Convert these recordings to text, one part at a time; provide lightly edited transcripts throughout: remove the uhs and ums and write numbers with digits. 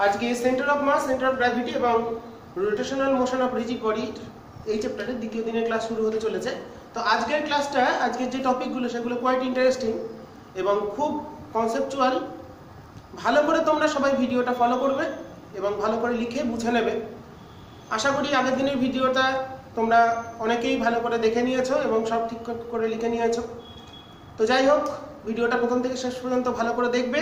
আজকে centre of mass, centre of gravity এবং rotational motion of rigid body এই চ্যাপ্টারের দ্বিতীয় দিনের ক্লাস শুরু হতে চলেছে। তো আজকের ক্লাসটা, আজকের যে টপিকগুলো সেগুলো কোয়াইট ইন্টারেস্টিং এবং খুব কনসেপচুয়াল। ভালো করে তোমরা সবাই ভিডিওটা ফলো করবে এবং ভালো করে লিখে বুঝে নেবে। আশা করি আগের দিনের ভিডিওটা তোমরা অনেকেই ভালো করে দেখে নিয়েছো এবং সব ঠিক করে লিখে নিয়েছো। তো যাই হোক, ভিডিওটা প্রথম থেকে শেষ পর্যন্ত ভালো করে দেখবে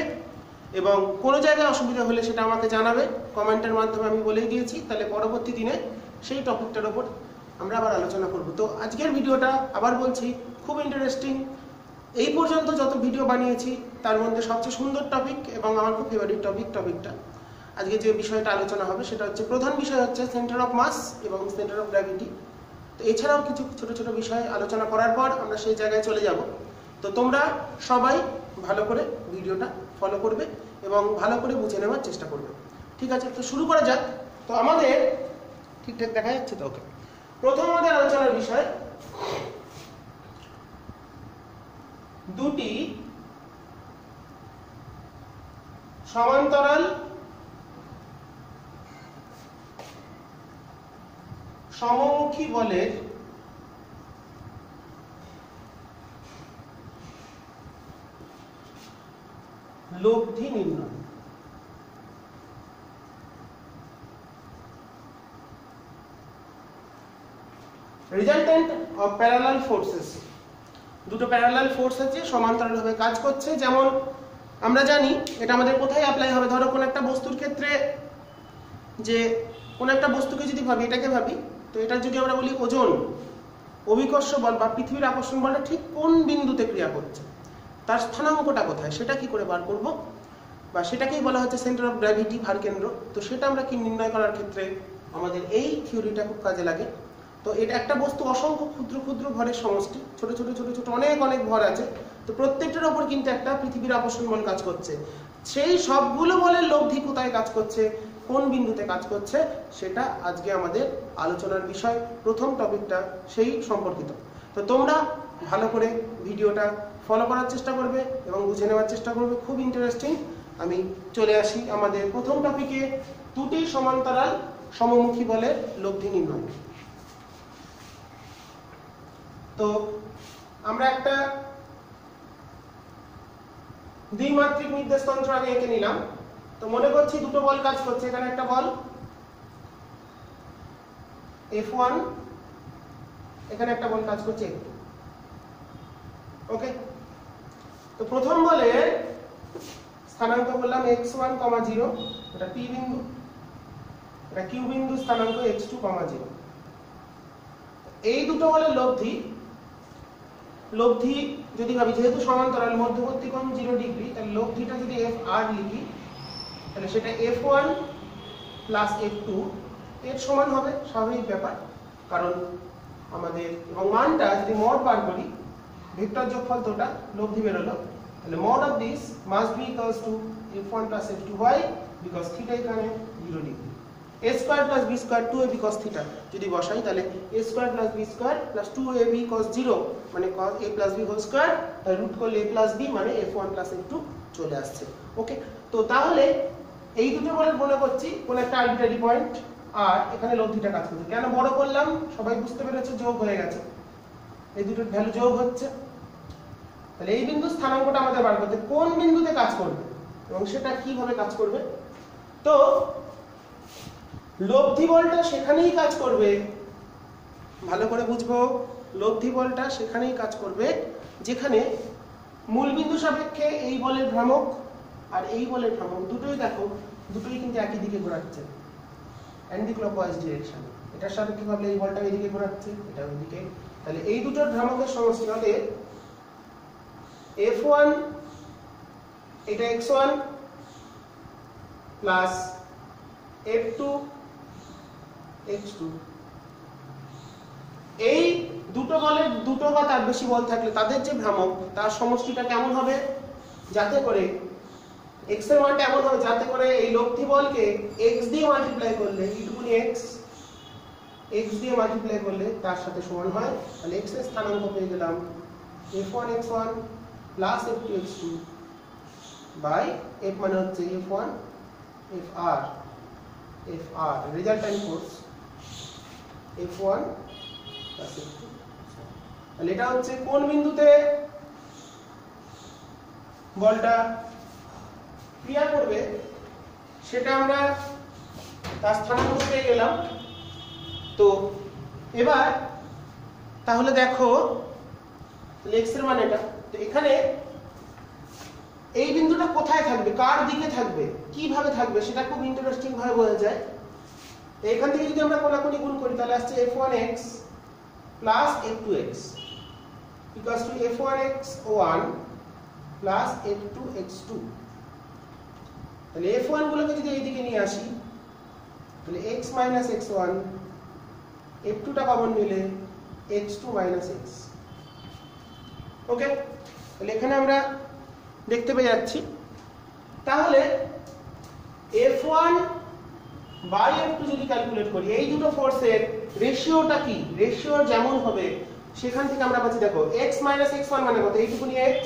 এবং কোনো জায়গায় অসুবিধা হলে সেটা আমাকে জানাবে কমেন্টের মাধ্যমে। আমি বলেই দিয়েছি, তাহলে পরবর্তী দিনে সেই টপিকটার ওপর আমরা আবার আলোচনা করব। তো আজকের ভিডিওটা আবার বলছি খুব ইন্টারেস্টিং। এই পর্যন্ত যত ভিডিও বানিয়েছি তার মধ্যে সবচেয়ে সুন্দর টপিক এবং আমার খুব ফেভারিট টপিকটা আজকে যে বিষয়টা আলোচনা হবে সেটা হচ্ছে, প্রধান বিষয় হচ্ছে সেন্টার অফ মাস এবং সেন্টার অফ গ্র্যাভিটি। তো এছাড়াও কিছু ছোট ছোট বিষয় আলোচনা করার পর আমরা সেই জায়গায় চলে যাব। তো তোমরা সবাই ভালো করে ভিডিওটা ফলো করবে এবং ভালো করে বুঝে নেওয়ার চেষ্টা করবে। ঠিক আছে, তো শুরু করা যাক। তো আমাদের ঠিকঠাক দেখা যাচ্ছে তো? ওকে, প্রথম আমাদের আলোচনার বিষয় দুটি সমান্তরাল সমমুখী বলের লব্ধি নির্ণয়। Resultant of parallel forces. দুটো প্যারালাল ফোর্স আছে, সমান্তরালভাবে কাজ করছে। যেমন আমরা জানি, এটা আমাদের কোথায় অ্যাপ্লাই হবে? ধরো কোন একটা বস্তুর ক্ষেত্রে, যে কোন একটা বস্তুকে যদি ভাবি, এটাকে ভাবি, তো এটা যদি আমরা বলি ওজন, অভিকর্ষ বল বা পৃথিবীর আকর্ষণ বলটা ঠিক কোন বিন্দুতে ক্রিয়া করছে, তার স্থানাঙ্কটা কোথায়, সেটা কি করে বার করব? বা সেটাকেই বলা হচ্ছে সেন্টার অফ গ্র্যাভিটি, ভারকেন্দ্র। তো সেটা আমরা কি নির্ণয় করার ক্ষেত্রে আমাদের এই থিওরিটা খুব কাজে লাগে। তো এটা একটা বস্তু অসংখ্য ক্ষুদ্র ক্ষুদ্র ভরের সমষ্টি, ছোট ছোট ছোট ছোট অনেক অনেক ভর আছে। তো প্রত্যেকটার ওপর কিন্তু একটা পৃথিবীর আকর্ষণ বল কাজ করছে। সেই সবগুলো বলের লব্ধি কোথায় কাজ করছে, কোন বিন্দুতে কাজ করছে, সেটা আজকে আমাদের আলোচনার বিষয়। প্রথম টপিকটা সেই সম্পর্কিত। তো তোমরা ভালো করে ভিডিওটা ফলো করার চেষ্টা করবে এবং বুঝে নেওয়ার চেষ্টা করবে, খুব ইন্টারেস্টিং। আমি চলে আসি আমাদের প্রথম টপিকে, দুটি সমান্তরাল সমমুখী বলের লব্ধি নির্ণয়। তো আমরা একটা দ্বিমাত্রিক নির্দেশতন্ত্র আগে এঁকে নিলাম। তো মনে করছি দুটো বল কাজ করছে। এখানে একটা বল F1, এখানে একটা বল কাজ করছে F2। ওকে, তো প্রথম বলের স্থানাঙ্ক বললাম x1, 0, এটা P বিন্দু, এটা Q বিন্দু, স্থানাঙ্ক x2, 0। এই দুটো বলের লব্ধি যদি ভাবি, যেহেতু সমান্তরাল, মধ্যবর্তী কোণ 0 ডিগ্রি, তাহলে লব্ধিটা যদি FR লিখি, তাহলে সেটা F1 প্লাস F2 এর সমান হবে। স্বাভাবিক ব্যাপার, কারণ আমাদের, এবং মানটা যদি মড বার করি, ভেক্টর যোগফলটা লব্ধি বেরোলো, তাহলে mod of this must be equals to F1 plus F2 হয়, বিকজ থিটা এখানে 0 degree. a square plus b square 2ab cos theta যদি বসাই, তাহলে a square plus b square plus 2ab cos 0 মানে cos a plus b whole square, তাই root করলে a plus b মানে f1 plus f2 চলে আসছে। ওকে, তো তাহলে এই দুটো বলে মনে করছি কোন একটা আরবিট্রারি পয়েন্ট, আর এখানে লব্ধিটা কাজ করছে। কেন বড় করলাম সবাই বুঝতে পেরেছে, যোগ হয়ে গেছে, এই দুটোর ভ্যালু যোগ হচ্ছে। তাহলে এই বিন্দু স্থানাঙ্কটা আমাদের বার করতে, কোন বিন্দুতে কাজ করবে এবং সেটা কিভাবে কাজ করবে। তো লব্ধি বলটা সেখানেই কাজ করবে, ভালো করে বুঝবো, লব্ধি বলটা সেখানেই কাজ করবে যেখানে মূল বিন্দু সাপেক্ষে এই বলের ভ্রামক আর এই বলের ভ্রামক দুটোই, দেখো দুটোই কিন্তু একই দিকে ঘোরাচ্ছে, অ্যান্টি ক্লকওয়াইজ ডিরেকশন। এটার সাপেক্ষে ভাবলে এই বলটা এইদিকে ঘোরাচ্ছে, এটা ওইদিকে। তাহলে এই দুটোর ভ্রামকের সমষ্টি হবে F1, এটা x1 প্লাস F2 x2। এই দুটো বলের, দুটো বা তার বেশি বল থাকলে তাদের যে ভ্রামক, তার সমষ্টিটা কেমন হবে, যাতে করে x এর মানটা এমন হবে যাতে করে এই লব্ধি বলকে x দিয়ে মাল্টিপ্লাই করলে, এইটুকুনি x দিয়ে মাল্টিপ্লাই করলে তার সাথে সমান হয়। তাহলে x এর স্থানাঙ্ক পেয়ে গেলাম f1 x1 plus f2 x2 by f মানে হচ্ছে f1 FR resultant force F1 plus F2, তাহলে এটা হচ্ছে কোন বিন্দুতে বলটা ক্রিয়া করবে সেটা আমরা তার স্থানাঙ্ক পেয়ে গেলাম। তো এবার তাহলে দেখো x এর মান এটা, তো এখানে এই বিন্দুটা কোথায় থাকবে, কার দিকে থাকবে, কিভাবে থাকবে সেটা খুব ইন্টারেস্টিং ভাবে বোঝা যায়। এখান থেকে যদি আমরা কোণাকুণি গুণ করি তাহলে আসছে f1x plus f2x equals to f1x1 plus f2x2। তাহলে f1 গুলোকে যদি এই দিকে নিয়ে আসি তাহলে x minus x1, f2 টা কমন নিলে x2 minus x। ওকে, তাহলে এখানে আমরা দেখতে পেয়ে যাচ্ছি তাহলে f1 বাই f2 যদি ক্যালকুলেট করি এই দুটো ফোর্সের রেশিওটা কি, রেশিও যেমন হবে সেখান থেকে আমরা পাচ্ছি দেখো x minus x1 মানে কত, এইটুকুনি x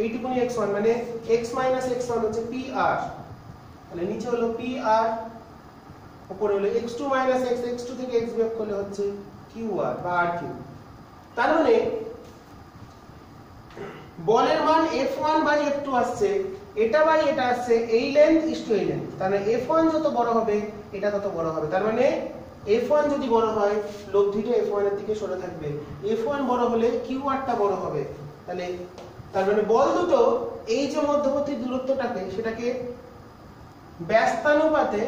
এইটুকুনি x1 মানে x minus x1 হচ্ছে pr, তাহলে নিচে হলো pr, উপরে হলো x2 minus x, x2 থেকে x বিয়োগ করলে হচ্ছে qr বা r3। তার মানে বলের মান f1 বাই f2 আসছে, এটা বাই এটা আসছে, এই লেন্থ ইস টু এই লেন্থ, তার মানে f1 যত বড় হবে এটা তত বড় হবে। তার মানে f1 যদি বড় হয় লব্ধিটা f1 এর দিকে সরে থাকবে, f1 বড় হলে qr টা বড় হবে। তাহলে তার মানে বল দুটো এই যে মধ্যবর্তী দূরত্বটাকে সেটাকে ব্যস্তানুপাতে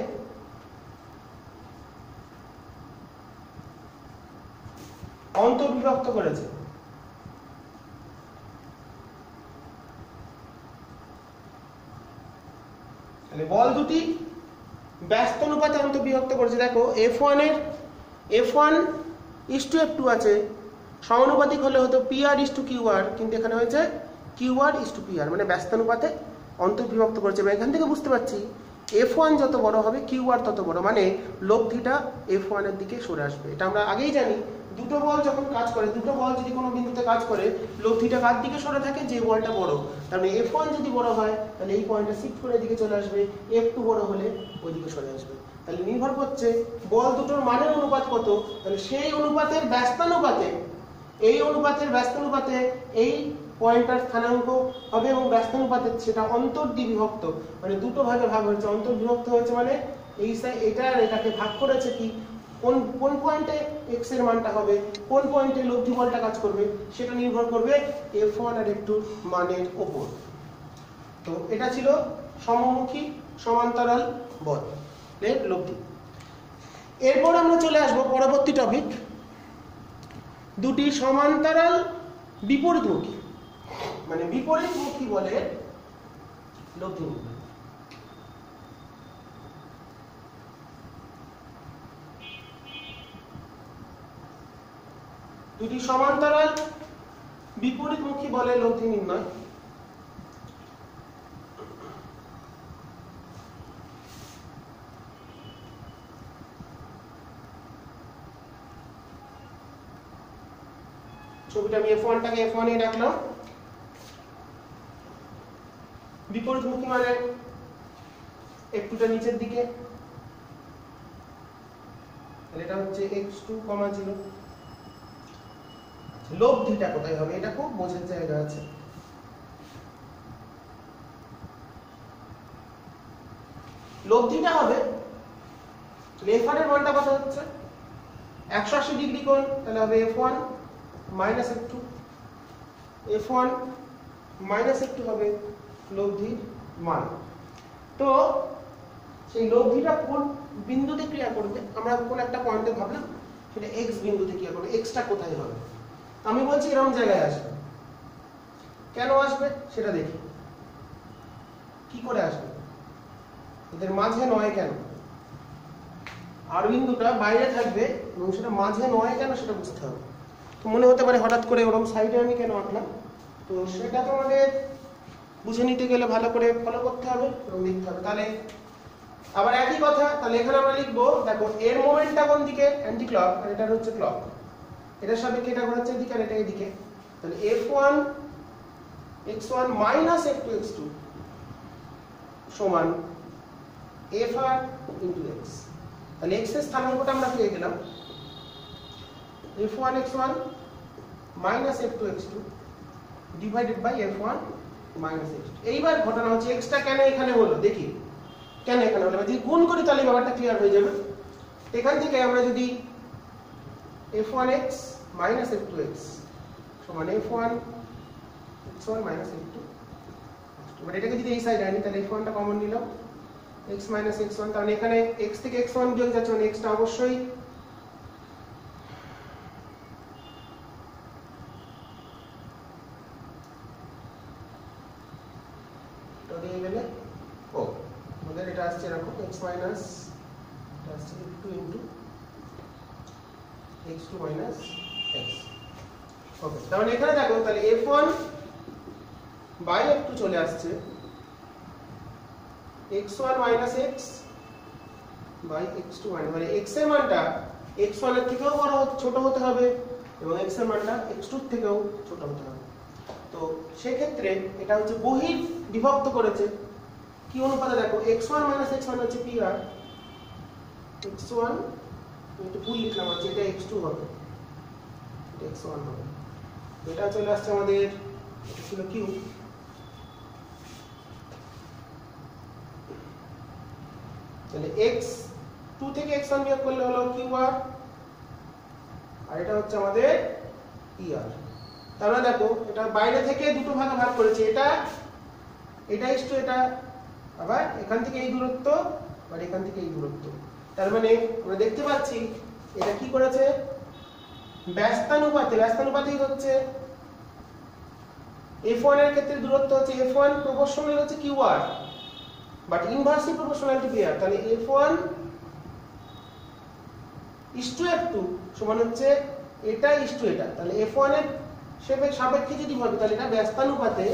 অন্তর্বিভক্ত করেছে। বল দুটি ব্যস্ত অনুপাতে অন্তর্বিভক্ত করেছে। দেখো f1 এর f1 is to f2 আছে, সমানুপাতিক হলে হতো pr is to qr, কিন্তু এখানে হয়েছে qr is to pr, মানে ব্যস্ত অনুপাতে অন্তর্বিভক্ত করেছে। এখান থেকে বুঝতে পারছি f1 যত বড় হবে qr তত বড়, মানে লব্ধিটা f1 এর দিকে সরে আসবে। এটা আমরা আগেই জানি, দুটো বল যখন কাজ করে, দুটো বল যদি কোনো বিন্দুতে কাজ করে লব্ধিটা কার দিকে সরে থাকে, যে বলটা বড়। তার মানে f1 যদি বড় হয় তাহলে এই পয়েন্টটা শিফট করে এদিকে চলে আসবে, f2 বড় হলে ওইদিকে সরে আসবে। তাহলে নির্ভর করছে বল দুটোর মানের অনুপাত কত, তাহলে সেই অনুপাতের ব্যস্তানুপাতে এই অনুপাতের ব্যস্তানুপাতে এই পয়েন্টটার স্থানাঙ্ক হবে এবং ব্যস্তানুপাতে সেটা অন্তর্দ্বিবিভক্ত, মানে দুটো ভাগে ভাগ হয়েছে, অন্তর্বিভক্ত হয়েছে মানে এই এটা এটাকে ভাগ করেছে কি কোন কোন পয়েন্টে x এর মানটা হবে, কোন পয়েন্টে লব্ধি বলটা কাজ করবে সেটা নির্ভর করবে f1 আর f2 মানের উপর। তো এটা ছিল সমমুখী সমান্তরাল বল এর লব্ধি। এরপর আমরা চলে আসব পরবর্তী টপিক, দুটি সমান্তরাল বিপরীতমুখী, মানে বিপরীতমুখী বলের লব্ধি। দুটি সমান্তরাল বিপরীতমুখী বলের লব্ধি নির্ণয়। ছবিটা আমি f1 টাকে f1 এ রাখলাম, বিপরীতমুখী মানে f2 টা নিচের দিকে, তাহলে এটা হচ্ছে x2, 0। লব্ধিটা কোথায় হবে এটা খুব বোঝার জায়গা আছে। লব্ধিটা হবে f1 এর মানটা কত হচ্ছে 180 ডিগ্রি কোণ, তাহলে হবে f1 minus f2, f1 minus f2 হবে লব্ধির মান। তো সেই লব্ধিটা কোন বিন্দুতে ক্রিয়া করবে, আমরা কোন একটা পয়েন্টে ভাবলাম সেটা x বিন্দুতে ক্রিয়া করবে, x টা কোথায় হবে, আমি বলছি এরকম জায়গায় আসবে। কেন আসবে সেটা দেখি, কি করে আসবে, এদের মাঝে নয় কেন, আর বিন্দুটা বাইরে থাকবে এবং সেটা মাঝে নয় কেন সেটা বুঝতে হবে। তো মনে হতে পারে হঠাৎ করে ওরকম সাইডে আমি কেন আঁকলাম, তো সেটা তোমাদের বুঝে নিতে গেলে ভালো করে ফলো করতে হবে এবং লিখতে হবে। তাহলে আবার একই কথা, তাহলে এখানে আমরা লিখবো, দেখো এর মোমেন্টটা কোন দিকে, অ্যান্টি ক্লক, আর এটা হচ্ছে ক্লক, এটার সাপেক্ষে এটা ঘোরাচ্ছে এদিকে আর এটা এদিকে। তাহলে f1 x1 minus f2 x2 সমান fr into x। তাহলে x এর স্থানাঙ্কটা আমরা পেয়ে গেলাম f1 x1 minus f2 x2 divided by f1 minus x2। এইবার ঘটনা হচ্ছে x টা কেন এখানে হলো দেখি, কেন এখানে হলো যদি গুণ করি তাহলে ব্যাপারটা ক্লিয়ার হয়ে যাবে। এখান থেকে আমরা যদি f1x minus f2x সমান f1 x1 minus f2, মানে এটাকে যদি এই সাইডে আনি তাহলে f1 টা কমন নিলাম, x minus x1, তাহলে এখানে x থেকে x1 বিয়োগ যাচ্ছে মানে x টা অবশ্যই দিয়ে গেলে ও আমাদের এটা আসছে এরকম x minus এটা আসছে f2 into x2 minus x। ওকে, তাহলে এখানে দেখো তাহলে f1 by f2 চলে আসছে x1 minus x by x2 minus, মানে x এর মানটা x1 এর থেকেও বড় ছোট হতে হবে এবং x এর মানটা x2 এর থেকেও ছোট হতে হবে। তো সেই ক্ষেত্রে এটা হচ্ছে বহির বিভক্ত করেছে কি অনুপাতে দেখো x1 minus x1 হচ্ছে pr, x1 একটু ভুল লিখলাম আছে, এটা x2 হবে, এটা x1 হবে, এটা চলে আসছে আমাদের ছিল q, তাহলে x2 থেকে x1 বিয়োগ করলে হলো qr আর এটা হচ্ছে আমাদের er। তাহলে দেখো এটা বাইরে থেকে দুটো ভাগে ভাগ করেছে, এটা x2, এটা আবার এখান থেকে এই দূরত্ব আর এখান থেকে এই দূরত্ব, তার মানে আমরা দেখতে পাচ্ছি এটা কি করেছে ব্যস্তানুপাতিক হচ্ছে f1 এর ক্ষেত্রে দূরত্ব হচ্ছে f1 প্রপোর্শনাল হচ্ছে qr but inversely proportional to pr, তাহলে f1 is to f2 সমান হচ্ছে এটা is to এটা, তাহলে f1 এর সাপেক্ষে যদি ভাবি তাহলে এটা ব্যস্তানুপাতে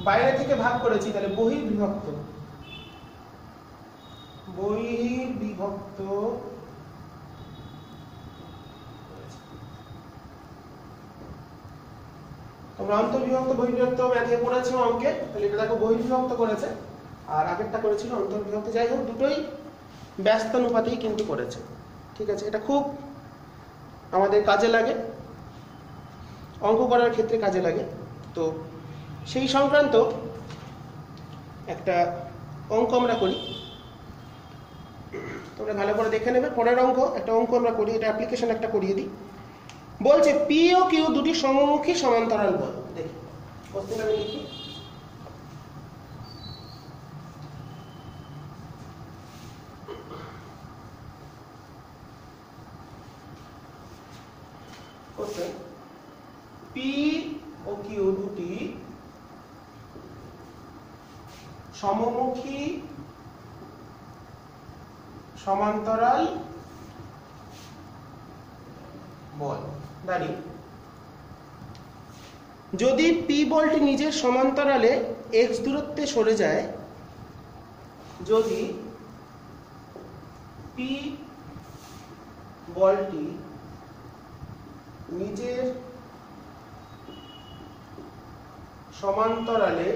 বাইরে থেকে ভাগ করেছি, তাহলে বহির্বিভক্ত তোমরা অন্তর্বিভক্ত বহির্বিভক্ত ম্যাথে পড়েছো অঙ্কে, তাহলে এটা দেখো বহির্বিভক্ত করেছে আর আগেরটা করেছিল অন্তর্বিভক্ত, যাই হোক দুটোই ব্যস্তানুপাতেই কিন্তু করেছে। ঠিক আছে, এটা খুব আমাদের কাজে লাগে, অঙ্ক করার ক্ষেত্রে কাজে লাগে। তো সেই সংক্রান্ত একটা অঙ্ক আমরা করি, তোমরা ভালো করে দেখে নেবে। পরের অঙ্ক একটা অঙ্ক আমরা করি, এটা অ্যাপ্লিকেশন একটা করিয়ে দিই। বলছে পি ও কিউ দুটি সমমুখী সমান্তরাল বল। দেখি প্রশ্নটা আমি লিখি। পি ও কিউ দুটি সমমুখী সমান্তরাল বল দাঁড়িয়ে যদি পি বলটি নিজের সমান্তরালে x দূরত্বে সরে যায়, যদি পি বলটি নিজের সমান্তরালে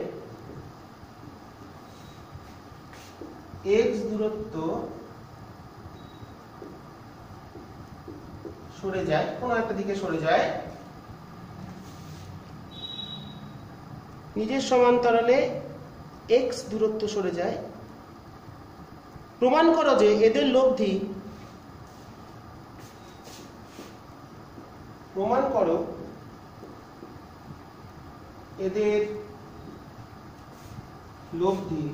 x দূরত্ব সরে যায়, কোনো একটা দিকে সরে যায়, নিজের সমান্তরালে x দূরত্ব সরে যায়, প্রমাণ করো যে এদের লব্ধি, প্রমাণ করো এদের লব্ধি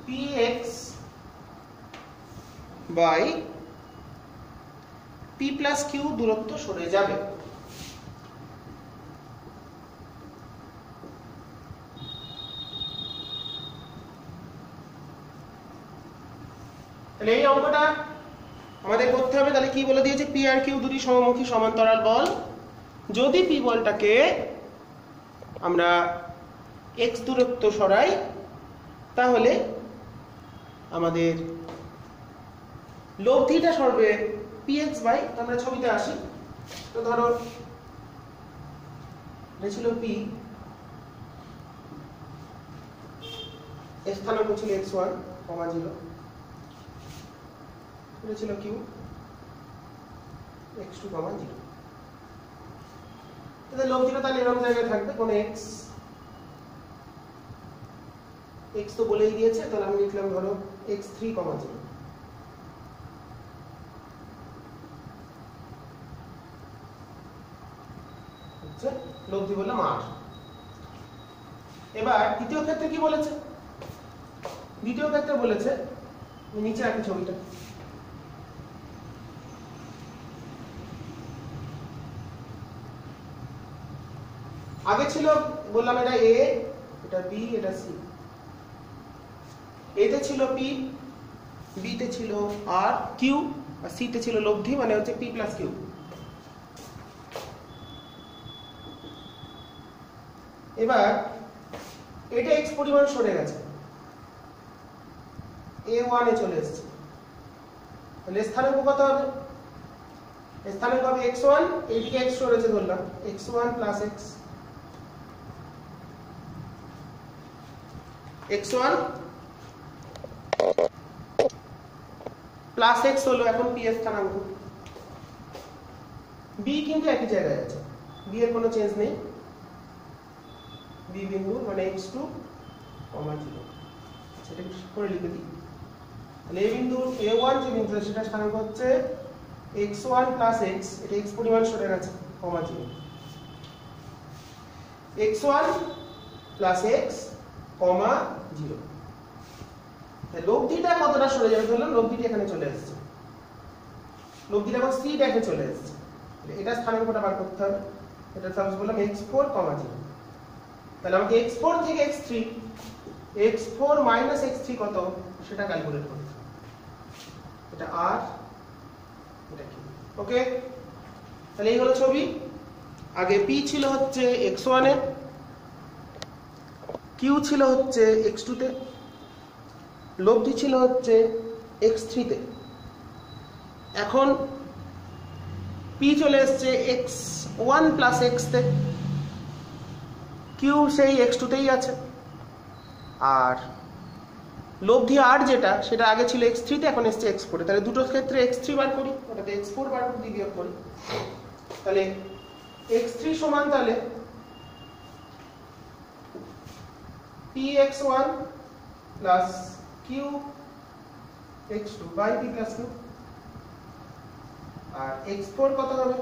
px by p plus q দূরত্ব সরে যাবে। তাহলে এই অঙ্কটা আমাদের করতে হবে। তাহলে কি বলে দিয়েছে, পি আর কিউ দুটি সমমুখী সমান্তরাল বল, যদি পি বলটাকে আমরা x দূরত্ব সরাই তাহলে আমাদের লব্ধিটা সরবে px বাই, আমরা ছবিতে আসি। তো ধরো এটা ছিল p, এর স্থানাঙ্ক ছিল x1, 0, এটা ছিল q, x2, 0। তাহলে লব্ধিটা তাহলে এরকম জায়গায় থাকবে, কোন x তো বলেই দিয়েছে, তাহলে আমি লিখলাম ধরো x3, 0। লব্ধি বললাম 8। এবার দ্বিতীয় ক্ষেত্রে কি বলেছে? দ্বিতীয় ক্ষেত্রে বলেছে, নিচে রাখি ছবিটা, আগে ছিল বললাম এটা a, এটা b, এটা c। a তে ছিল p, b তে ছিল r, q, আর c তে ছিল লব্ধি, মানে হচ্ছে p প্লাস q। এবার এটা x পরিমাণ সরে গেছে, a1 এ চলে এসেছে, তাহলে স্থানাঙ্ক কত হবে? স্থানাঙ্ক হবে x1, এইদিকে x সরেছে ধরলাম, x1 plus x, x1 plus x হলো এখন p এর স্থানাঙ্ক। b কিন্তু একই জায়গায় আছে, b এর কোনো চেঞ্জ নেই, b বিন্দু মানে x2, 0। সেটা করে লিখে দিই। তাহলে a বিন্দু a1 যে বিন্দু সেটা স্থানাঙ্ক হচ্ছে x1 প্লাস x, এটা x পরিমাণ সরে গেছে, 0। x1 plus x, 0। তাহলে লব্ধিটা কতটা সরে যাবে ধরলাম, লব্ধিটা এখানে চলে আসছে, লব্ধিটা এখন c ড্যাশে চলে আসছে, এটা স্থানাঙ্কটা বার করতে হবে। এটা সাপোজ বললাম x4, 0। তাহলে আমাকে x4 থেকে x3, x4 মাইনাস x3 কত সেটা ক্যালকুলেট করতে হবে। এটা r, এটা কি, ওকে। তাহলে এই হলো ছবি। আগে p ছিল হচ্ছে x1 এ, q ছিল হচ্ছে x2 তে, লব্ধি ছিল হচ্ছে x3 তে। এখন p চলে এসছে x1 প্লাস x তে, q সেই x2 তেই আছে, আর লব্ধি r যেটা সেটা আগে ছিল x3 তে, এখন এসছে x4 এ। তাহলে দুটো ক্ষেত্রে x3 বার করি, ওটাতে x4 বার করে বিয়োগ করি। তাহলে x3 সমান তাহলে px1 plus qx2 by p plus q, আর x4 কত হবে?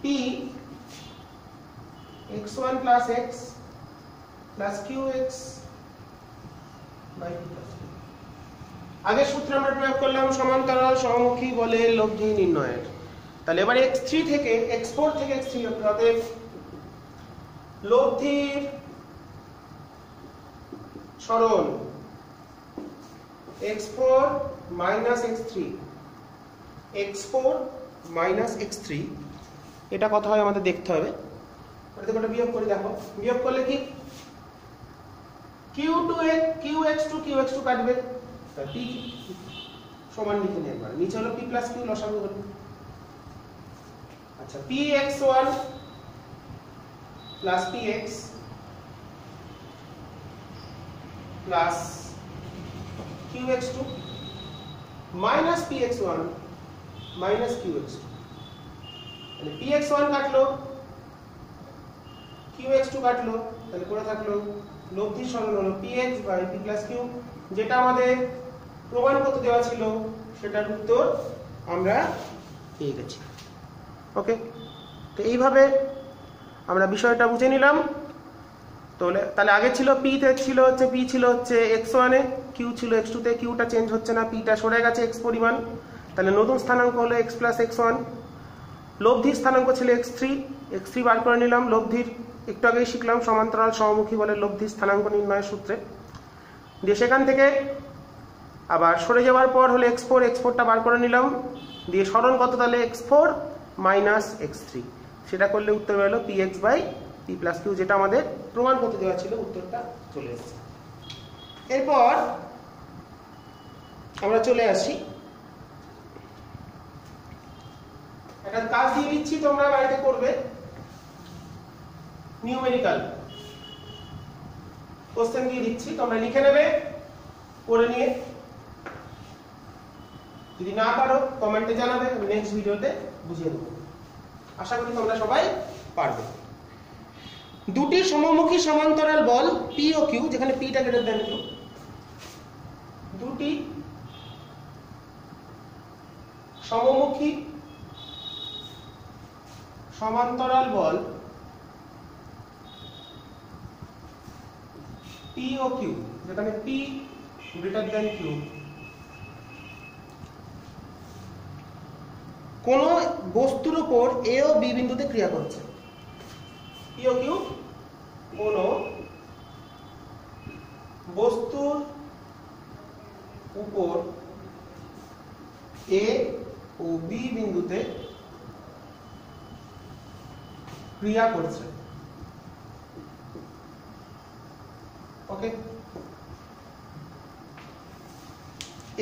p x1 plus x plus qx by p plus q। আগের সূত্র আমরা প্রয়োগ করলাম সমান্তরাল সমমুখী বলে লব্ধি নির্ণয়ের। তাহলে এবারে x3 থেকে x4 থেকে x3 অতএব লব্ধির সরণ x4 minus x3, x4 minus x3, এটা কত হয় আমাদের দেখতে হবে। ওটা বিয়োগ করে দেখো, বিয়োগ করলে কি qx2 কাটবে, p সমান লিখে নিয়ে একবার, নিচে হলো p প্লাস q লসাগু হলো। আচ্ছা, px1 plus px plus qx2 minus px1 minus qx2, তাহলে px1 কাটলো, qx2 কাটলো, তাহলে পড়ে থাকলো লব্ধির সরণ হলো px by p plus q, যেটা আমাদের প্রমাণ করতে দেওয়া ছিল সেটার উত্তর আমরা পেয়ে গেছি। ওকে, তো এইভাবে আমরা বিষয়টা বুঝে নিলাম। তাহলে আগে ছিল p তে ছিল হচ্ছে p ছিল হচ্ছে x1 এ, q ছিল x2 তে, qটা চেঞ্জ হচ্ছে না, pটা সরে গেছে x পরিমাণ, তাহলে নতুন স্থানাঙ্ক হলো x প্লাস x1। লব্ধির স্থানাঙ্ক ছিল x3 বার করে নিলাম। লব্ধির একটু আগেই শিখলাম সমান্তরাল সমমুখী বলে লব্ধির স্থানাঙ্ক নির্ণয়ের সূত্রে, দিয়ে সেখান থেকে আবার সরে যাওয়ার পর হলো x4টা বার করে নিলাম, দিয়ে সরণ কত তাহলে x4 মাইনাস x3, সেটা করলে উত্তর হলো px by p plus q, যেটা আমাদের প্রমাণ করতে দেওয়া ছিল, উত্তরটা চলে এসেছে। এরপর আমরা চলে আসি, একটা কাজ দিয়ে দিচ্ছি, তোমরা বাড়িতে করবে, নিউমেরিক্যাল। কোশ্চেন দিয়ে দিচ্ছি, তোমরা লিখে নেবে করে নিয়ে। যদি না পারো কমেন্টে জানাবে, আমি নেক্সট ভিডিওতে বুঝিয়ে দেবো। আশা করি তোমরা সবাই পারবে। দুটি সমমুখী সমান্তরাল বল পি ও কিউ, যেখানে পিটা গ্রেটার দেন কিউ, দুটি সমমুখী সমান্তরাল বল পি ও কিউ, যেখানে পি গ্রেটার দেন কিউ, কোন বস্তুর উপর এ ও বি বিন্দুতে ক্রিয়া করছে। পি ও কিউ কোন বস্তুর উপর এ ও বি বিন্দুতে ক্রিয়া করছে। ওকে,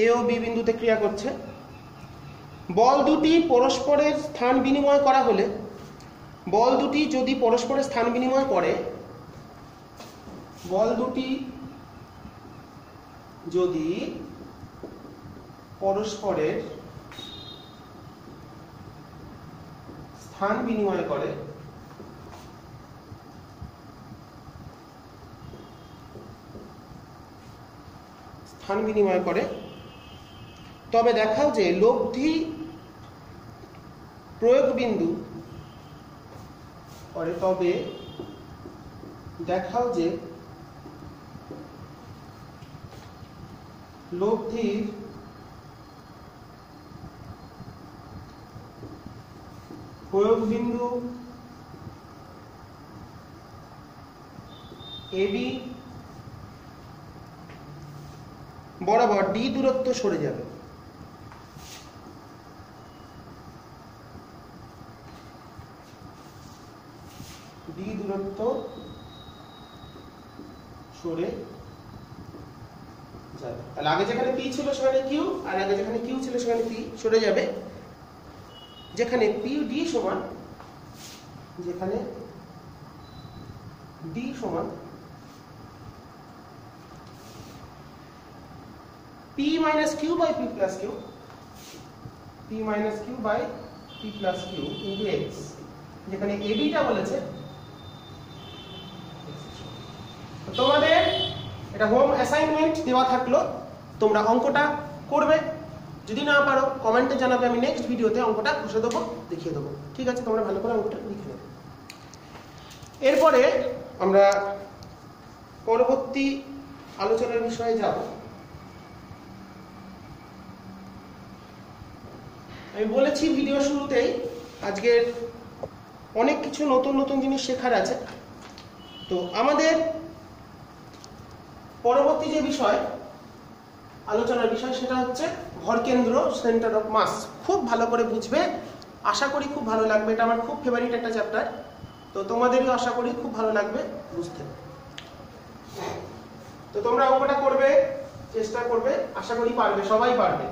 এ ও বি বিন্দুতে ক্রিয়া করছে। বল দুটি পরস্পরের স্থান বিনিময় করা হলে, বল দুটি যদি পরস্পরের স্থান বিনিময় করে, বল দুটি যদি পরস্পরের স্থান বিনিময় করে, তবে দেখাও যে লব্ধি প্রয়োগ বিন্দু করে, তবে দেখাও যে লব্ধির প্রয়োগ বিন্দু এবি বরাবর ডি দূরত্ব সরে যাবে। ডি দূরত্ব সরে যাবে। তাহলে আগে যেখানে পি ছিল সেখানে কিউ, আর আগে যেখানে কিউ ছিল সেখানে পি সরে যাবে। যেখানে পি ডি সমান, যেখানে ডি সমান P minus Q by P plus Q, P minus Q by P plus Q into X, যেখানে AB টা বলেছে। তোমাদের এটা হোম অ্যাসাইনমেন্ট দেওয়া থাকলো, তোমরা অঙ্কটা করবে। যদি না পারো কমেন্টে জানাবে, আমি নেক্সট ভিডিওতে অঙ্কটা ঘষে দেবো, দেখিয়ে দেবো। ঠিক আছে, তোমরা ভালো করে অঙ্কটা লিখে নেবে। এরপরে আমরা পরবর্তী আলোচনার বিষয়ে যাব। আমি বলেছি ভিডিও শুরুতেই আজকের অনেক কিছু নতুন নতুন জিনিস শেখার আছে। তো আমাদের পরবর্তী যে বিষয় আলোচনার বিষয় সেটা হচ্ছে ভরকেন্দ্র, সেন্টার অফ মাস। খুব ভালো করে বুঝবে, আশা করি খুব ভালো লাগবে। এটা আমার খুব ফেভারিট একটা চ্যাপ্টার, তো তোমাদেরও আশা করি খুব ভালো লাগবে বুঝতে। তো তোমরা অঙ্কটা করবে, চেষ্টা করবে, আশা করি পারবে, সবাই পারবে,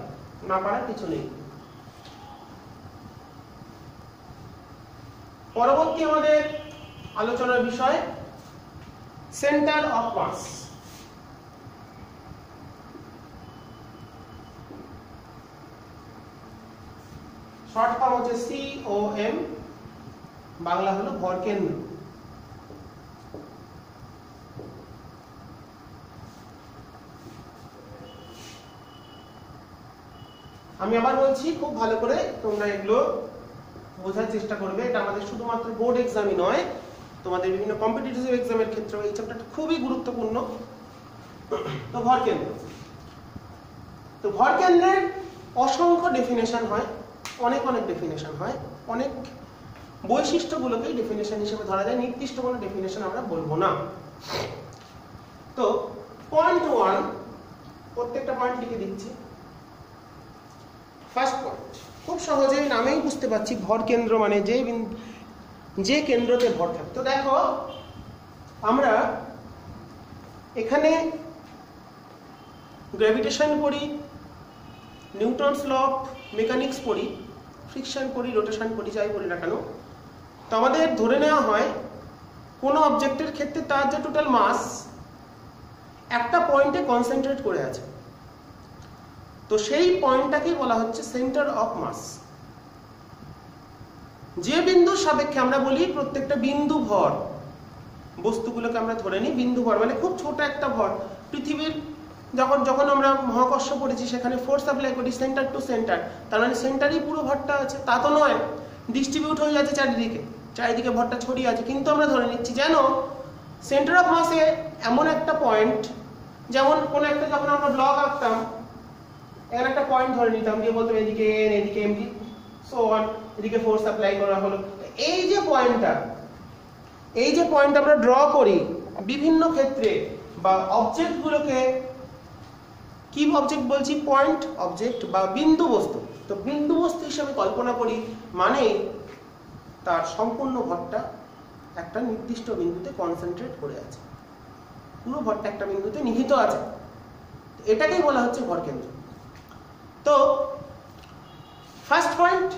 না পারার কিছু নেই। পরবর্তী আমাদের আলোচনার বিষয় center of mass. Short form হচ্ছে COM, বাংলা হলো ভরকেন্দ্র। আমি আবার বলছি, খুব ভালো করে তোমরা এগুলো বোঝার চেষ্টা করবে। এটা আমাদের শুধুমাত্র বোর্ড এক্সামই নয়, তোমাদের বিভিন্ন কম্পিটিটিভ এক্সামের ক্ষেত্রে এই চ্যাপ্টারটা খুবই গুরুত্বপূর্ণ। তো ভরকেন্দ্র, তো ভরকেন্দ্রের অসংখ্য ডেফিনেশন হয়, অনেক ডেফিনেশন হয়, অনেক বৈশিষ্ট্যগুলোকেই ডেফিনেশন হিসেবে ধরা যায়। নির্দিষ্ট কোনো ডেফিনেশন আমরা বলবো না। তো পয়েন্ট 1, প্রত্যেকটা পয়েন্ট লিখে দিচ্ছি। ফার্স্ট পয়েন্ট, খুব সহজেই নামেই বুঝতে পারছি, ভর কেন্দ্র মানে যে কেন্দ্রতে ভর থাকে। তো দেখো, আমরা এখানে গ্র্যাভিটেশন পড়ি, নিউটনস ল অফ মেকানিক্স পড়ি, ফ্রিকশন পড়ি, রোটেশন পড়ি, যাই পড়ি না কেন, তো আমাদের ধরে নেওয়া হয় কোনো অবজেক্টের ক্ষেত্রে তার যে টোটাল মাস একটা পয়েন্টে কনসেন্ট্রেট করে আছে। তো সেই পয়েন্টটাকেই বলা হচ্ছে সেন্টার অফ মাস। যে বিন্দুর সাপেক্ষে আমরা বলি প্রত্যেকটা বিন্দু ভর, বস্তুগুলোকে আমরা ধরে নিই বিন্দু ভর, মানে খুব ছোট একটা ভর। পৃথিবীর যখন আমরা মহাকর্ষ পড়েছি সেখানে ফোর্স অ্যাপ্লাই করি সেন্টার টু সেন্টার, তার মানে সেন্টারেই পুরো ভরটা আছে, তা তো নয়, ডিস্ট্রিবিউট হয়ে যাচ্ছে চারিদিকে ভরটা ছড়িয়ে আছে। কিন্তু আমরা ধরে নিচ্ছি যেন সেন্টার অফ মাসে এমন একটা পয়েন্ট, যেমন কোনো একটা যখন আমরা ব্লক আঁকতাম এখানে একটা পয়েন্ট ধরে নিতাম, দিয়ে বলতাম এদিকে এন, এদিকে এম, সো অন, এদিকে ফোর্স অ্যাপ্লাই করা হলো। এই যে পয়েন্ট আমরা ড্র করি বিভিন্ন ক্ষেত্রে, বা অবজেক্ট গুলোকে কি অবজেক্ট বলছি, পয়েন্ট অবজেক্ট বা বিন্দু বস্তু। তো বিন্দু বস্তু হিসেবে কল্পনা করি, মানে তার সম্পূর্ণ ভরটা একটা নির্দিষ্ট বিন্দুতে কনসেন্ট্রেট করে আছে, পুরো ভরটা একটা বিন্দুতে নিহিত আছে। এটাকেই বলা হচ্ছে ভরকেন্দ্র। তো ফার্স্ট পয়েন্ট,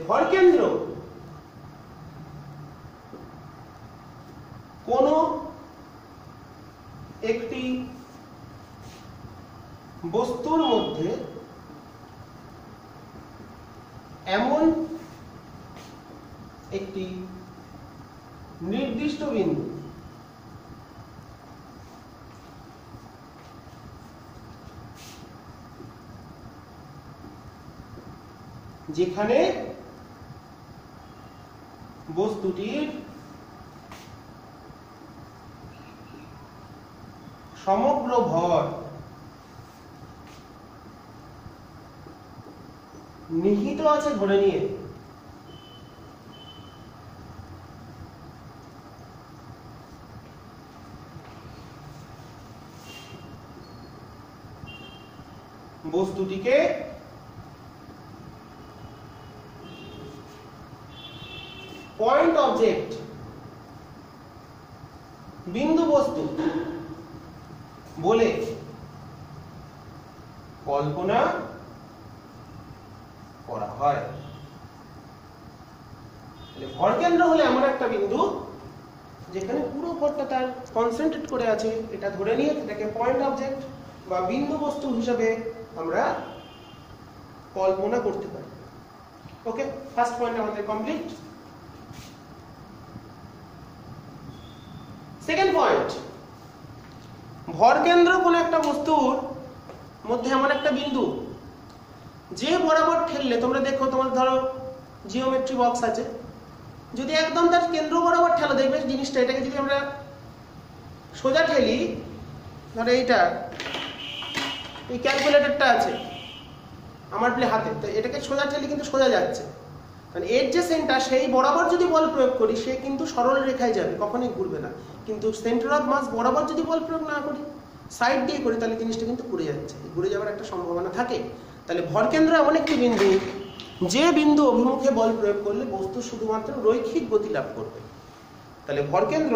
ভরকেন্দ্র কোন একটি বস্তুর মধ্যে এমন একটি নির্দিষ্ট বিন্দু যেখানে বস্তুটির সমগ্র ভর নিহিত আছে ধরে নিয়ে বস্তুটিকে পয়েন্ট অবজেক্ট বিন্দু বস্তু বলে কল্পনা করা হয়। ভরকেন্দ্র হলো এমন একটা বিন্দু যেখানে পুরো ভরটা তার কনসেন্ট্রেট করে আছে, এটা ধরে নিয়ে এটাকে পয়েন্ট অবজেক্ট বা বিন্দু বস্তু হিসেবে আমরা কল্পনা করতে পারি। ওকে, ফার্স্ট পয়েন্ট আমাদের কমপ্লিট। সেকেন্ড পয়েন্ট, ভরকেন্দ্র কোন একটা বস্তুর মধ্যে এমন একটা বিন্দু যে বরাবর ঠেললে, তোমরা দেখো তোমাদের ধরো জিওমেট্রি বক্স আছে, যদি একদম তার কেন্দ্র বরাবর ঠেলো দেখবে জিনিসটা, এটাকে যদি আমরা সোজা ঠেলি, ধরো এইটা, এই ক্যালকুলেটরটা আছে আমার হাতে, তো এটাকে সোজা ঠেলি কিন্তু সোজা যাচ্ছে, মানে এর যে সেন্টার সেই বরাবর যদি বল প্রয়োগ করি সে কিন্তু সরল রেখায় যাবে, কখনোই ঘুরবে না। কিন্তু সেন্টার অফ মাস বরাবর যদি বল প্রয়োগ না করি, সাইড দিয়ে করি, তাহলে জিনিসটা কিন্তু ঘুরে যাচ্ছে, ঘুরে যাওয়ার একটা সম্ভাবনা থাকে। তাহলে ভরকেন্দ্র এমন একটি বিন্দু যে বিন্দু অভিমুখে বল প্রয়োগ করলে বস্তু শুধুমাত্র রৈখিক গতি লাভ করবে। তাহলে ভরকেন্দ্র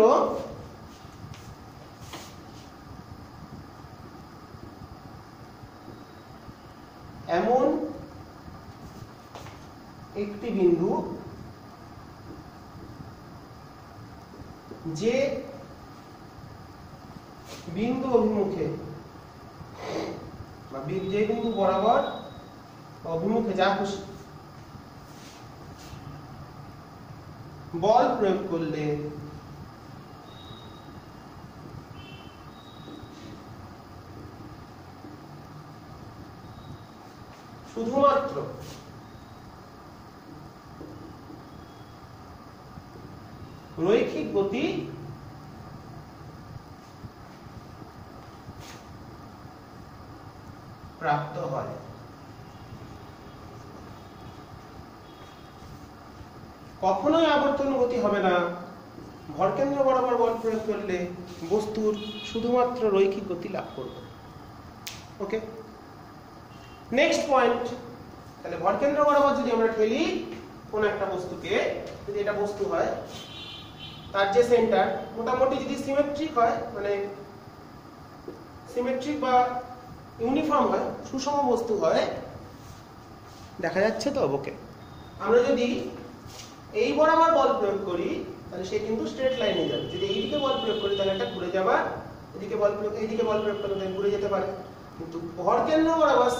এমন একটি বিন্দু যে বিন্দু অভিমুখে বা যে বিন্দু বরাবর অভিমুখে যা খুশি বল প্রয়োগ করলে শুধুমাত্র রৈখিক গতি প্রাপ্ত হয়। কখনোই আবর্তন গতি হবে না, ভরকেন্দ্র বরাবর বল প্রয়োগ করলে বস্তুর শুধুমাত্র রৈখিক গতি লাভ করবে। ওকে, নেক্সট পয়েন্ট, তাহলে ভরকেন্দ্র বরাবর যদি আমরা ঠেলি কোন একটা বস্তুকে, যদি এটা বস্তু হয় তার যে সেন্টার মোটামুটি যদি সিমেট্রিক হয়, মানে সিমেট্রিক বা ইউনিফর্ম হয়, সুষম বস্তু হয়, দেখা যাচ্ছে তো? ওকে, আমরা যদি এই বরাবর বল প্রয়োগ করি তাহলে সে কিন্তু স্ট্রেট লাইনে যাবে, যদি এইদিকে বল প্রয়োগ করি তাহলে এটা ঘুরে যাবার এইদিকে বল প্রয়োগ করলে ঘুরে যেতে পারে, কিন্তু ভর কেন্দ্র বরাবর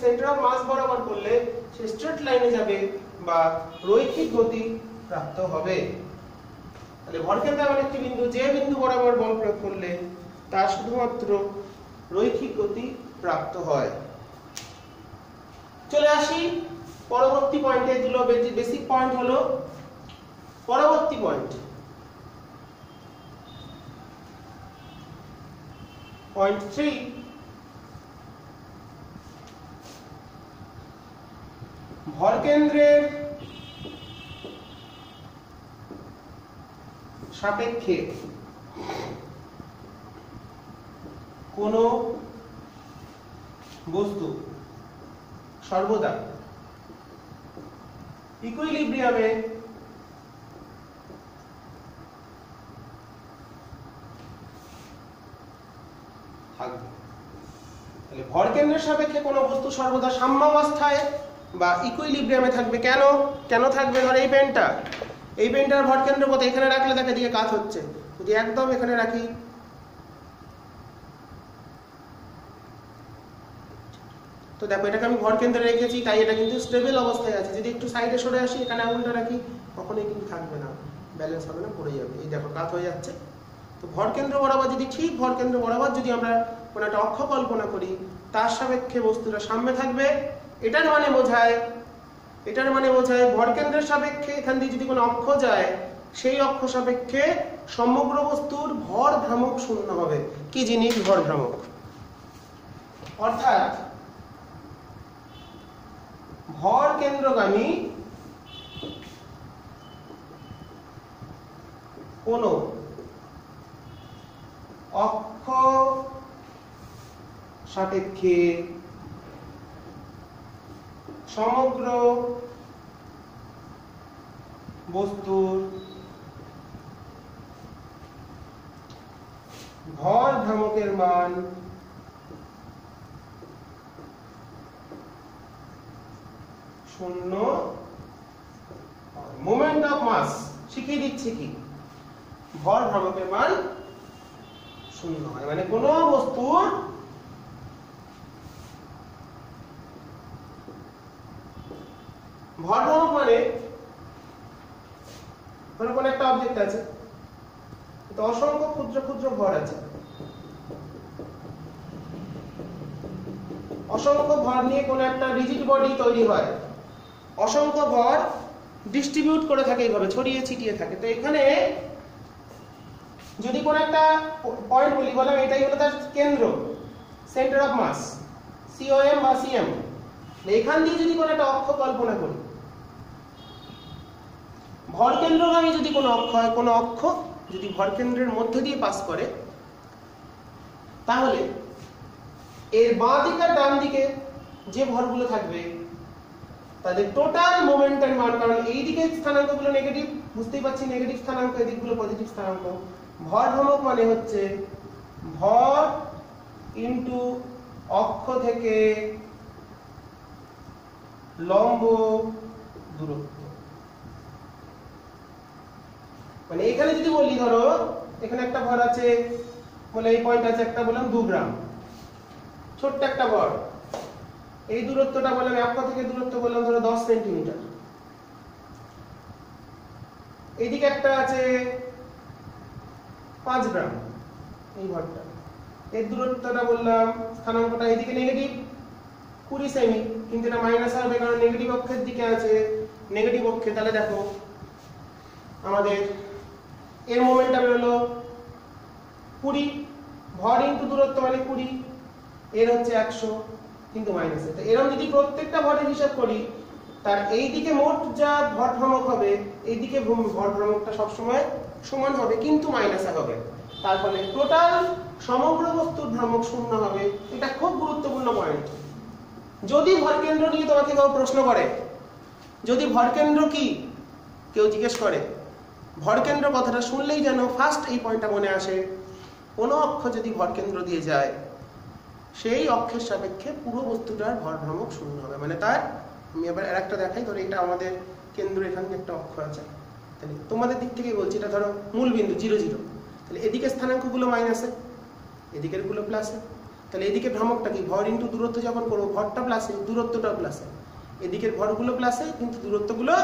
সেন্টার অফ মাস বরাবর করলে সে স্ট্রেট লাইনে যাবে বা রৈখিক গতি প্রাপ্ত হবে। তাহলে ভর কেন্দ্র এমন একটি বিন্দু যে বিন্দু বরাবর বল প্রয়োগ করলে তার শুধুমাত্র রৈখিক গতি প্রাপ্ত হয়। চলে আসি পরবর্তী পয়েন্টে। এগুলো বেসিক পয়েন্ট হলো। পরবর্তী পয়েন্ট, পয়েন্ট 3, ভর কেন্দ্রের সাপেক্ষে কোন বস্তু সর্বদা ইকুইলিব্রিয়ামে থাকবে। তাহলে ভর কেন্দ্রের সাপেক্ষে কোন বস্তু সর্বদা সাম্যাবস্থায় বা ইকুইলিব্রিয়ামে থাকবে। কেন থাকবে? ধর এই পেনটার ভর কেন্দ্র কত? এখানে রাখলে দেখে দিকে কাজ হচ্ছে, যদি একদম এখানে রাখি, তো দেখো এটাকে আমি ভর কেন্দ্রে রেখেছি, তাই এটা কিন্তু স্টেবল অবস্থায় আছে। যদি একটু সাইডে সরে আসি, এখানে আঙুলটা রাখি, কখনোই কিন্তু থাকবে না, ব্যালেন্স হবে না, পড়ে যাবে। এই দেখো কাজ হয়ে যাচ্ছে। তো ভর কেন্দ্র বরাবর যদি ঠিক ভর কেন্দ্র বরাবর যদি আমরা কোনো একটা অক্ষ কল্পনা করি, তার সাপেক্ষে বস্তুটা সাম্যে থাকবে। এটার মানে বোঝায় ভর কেন্দ্রের সাপেক্ষে এখান দিয়ে যদি কোনো অক্ষ যায়, সেই অক্ষ সাপেক্ষে সমগ্র বস্তুর ভর ভ্রামক শূন্য হবে। কি জিনিস? ভর ভ্রামক। অর্থাৎ ভর কেন্দ্রগামী কোন অক্ষ সাপেক্ষে সমগ্র বস্তুর ভর ভ্রামকের মান শূন্য। মোমেন্ট অফ মাস শিখিয়ে দিচ্ছি কি, ভর ভ্রামকের মান শূন্য হয়। মানে কোন বস্তুর ভর ভ্রামক মানে কোন একটা অবজেক্ট আছে, তো অসংখ্য ক্ষুদ্র ক্ষুদ্র ভর আছে, অসংখ্য ভর নিয়ে কোন একটা রিজিড বডি তৈরি হয়, অসংখ্য ভর ডিস্ট্রিবিউট করে থাকে, এইভাবে ছড়িয়ে ছিটিয়ে থাকে। তো এখানে যদি কোন একটা পয়েন্ট বললাম এটাই হলো তার কেন্দ্র, সেন্টার অফ মাস, সিওএম বা সিএম। এখান দিয়ে যদি কোন একটা অক্ষ কল্পনা করি, ভর কেন্দ্রগামী যদি কোনো অক্ষ হয়, কোনো অক্ষ যদি ভর কেন্দ্রের মধ্য দিয়ে পাস করে, তাহলে এর বাঁ দিক আর ডান দিকে যে ভরগুলো থাকবে তাদের টোটাল মোমেন্টের মান, কারণ এই দিকে স্থানাঙ্কগুলো নেগেটিভ, বুঝতেই পারছি নেগেটিভ স্থানাঙ্ক, এই দিকগুলো পজিটিভ স্থানাঙ্ক। ভর ভ্রামক মানে হচ্ছে ভর ইনটু অক্ষ থেকে লম্ব দূরত্ব। মানে এখানে যদি বলি, ধরো এখানে একটা ভর আছে, বলে এই পয়েন্ট আছে একটা, বললাম 2 গ্রাম, ছোট্ট একটা ভর। এই দূরত্বটা বললাম, অক্ষ থেকে দূরত্ব বললাম ধরো 10 সেন্টিমিটার। এইদিকে একটা আছে 5 গ্রাম, এই ভরটা, এর দূরত্বটা বললাম, স্থানাঙ্কটা এইদিকে নেগেটিভ 20 সেমি, কিন্তু এটা মাইনাস হবে কারণ নেগেটিভ অক্ষের দিকে আছে, নেগেটিভ অক্ষে। তাহলে দেখো আমাদের এর মোমেন্টটা বেরোলো 20, ভর ইনটু দূরত্ব মানে 20, এর হচ্ছে 100, কিন্তু মাইনাসে। তো এরকম যদি প্রত্যেকটা ভরের হিসাব করি, তার এই দিকে মোট যা ভর ভ্রামক হবে, এই দিকে ভর ভ্রামকটা সবসময় সমান হবে, কিন্তু মাইনাসে হবে। তার ফলে টোটাল সমগ্র বস্তুর ভ্রামক শূন্য হবে। এটা খুব গুরুত্বপূর্ণ পয়েন্ট। যদি ভরকেন্দ্র নিয়ে তোমাকে কেউ প্রশ্ন করে, যদি ভরকেন্দ্র কি কেউ জিজ্ঞেস করে, ভরকেন্দ্র কথাটা শুনলেই যেন ফার্স্ট এই পয়েন্টটা মনে আসে, কোনো অক্ষ যদি ভরকেন্দ্র দিয়ে যায়, সেই অক্ষের সাপেক্ষে পুরো বস্তুটার ভর ভ্রামক শূন্য হবে। মানে তার, আমি আবার আরেকটা দেখাই, ধরো এটা আমাদের কেন্দ্র, এখানে একটা অক্ষ আছে, তাহলে তোমাদের দিক থেকে বলছি, এটা ধরো মূল বিন্দু 0 0, তাহলে এদিকে স্থানাঙ্কগুলো মাইনাসে, এদিকের গুলো প্লাসে। তাহলে এদিকে ভ্রামকটা কি, ভর ইন্টু দূরত্ব যখন করবো ভরটা প্লাসে দূরত্বটাও প্লাসে, এদিকের ভরগুলো প্লাসে কিন্তু দূরত্বগুলো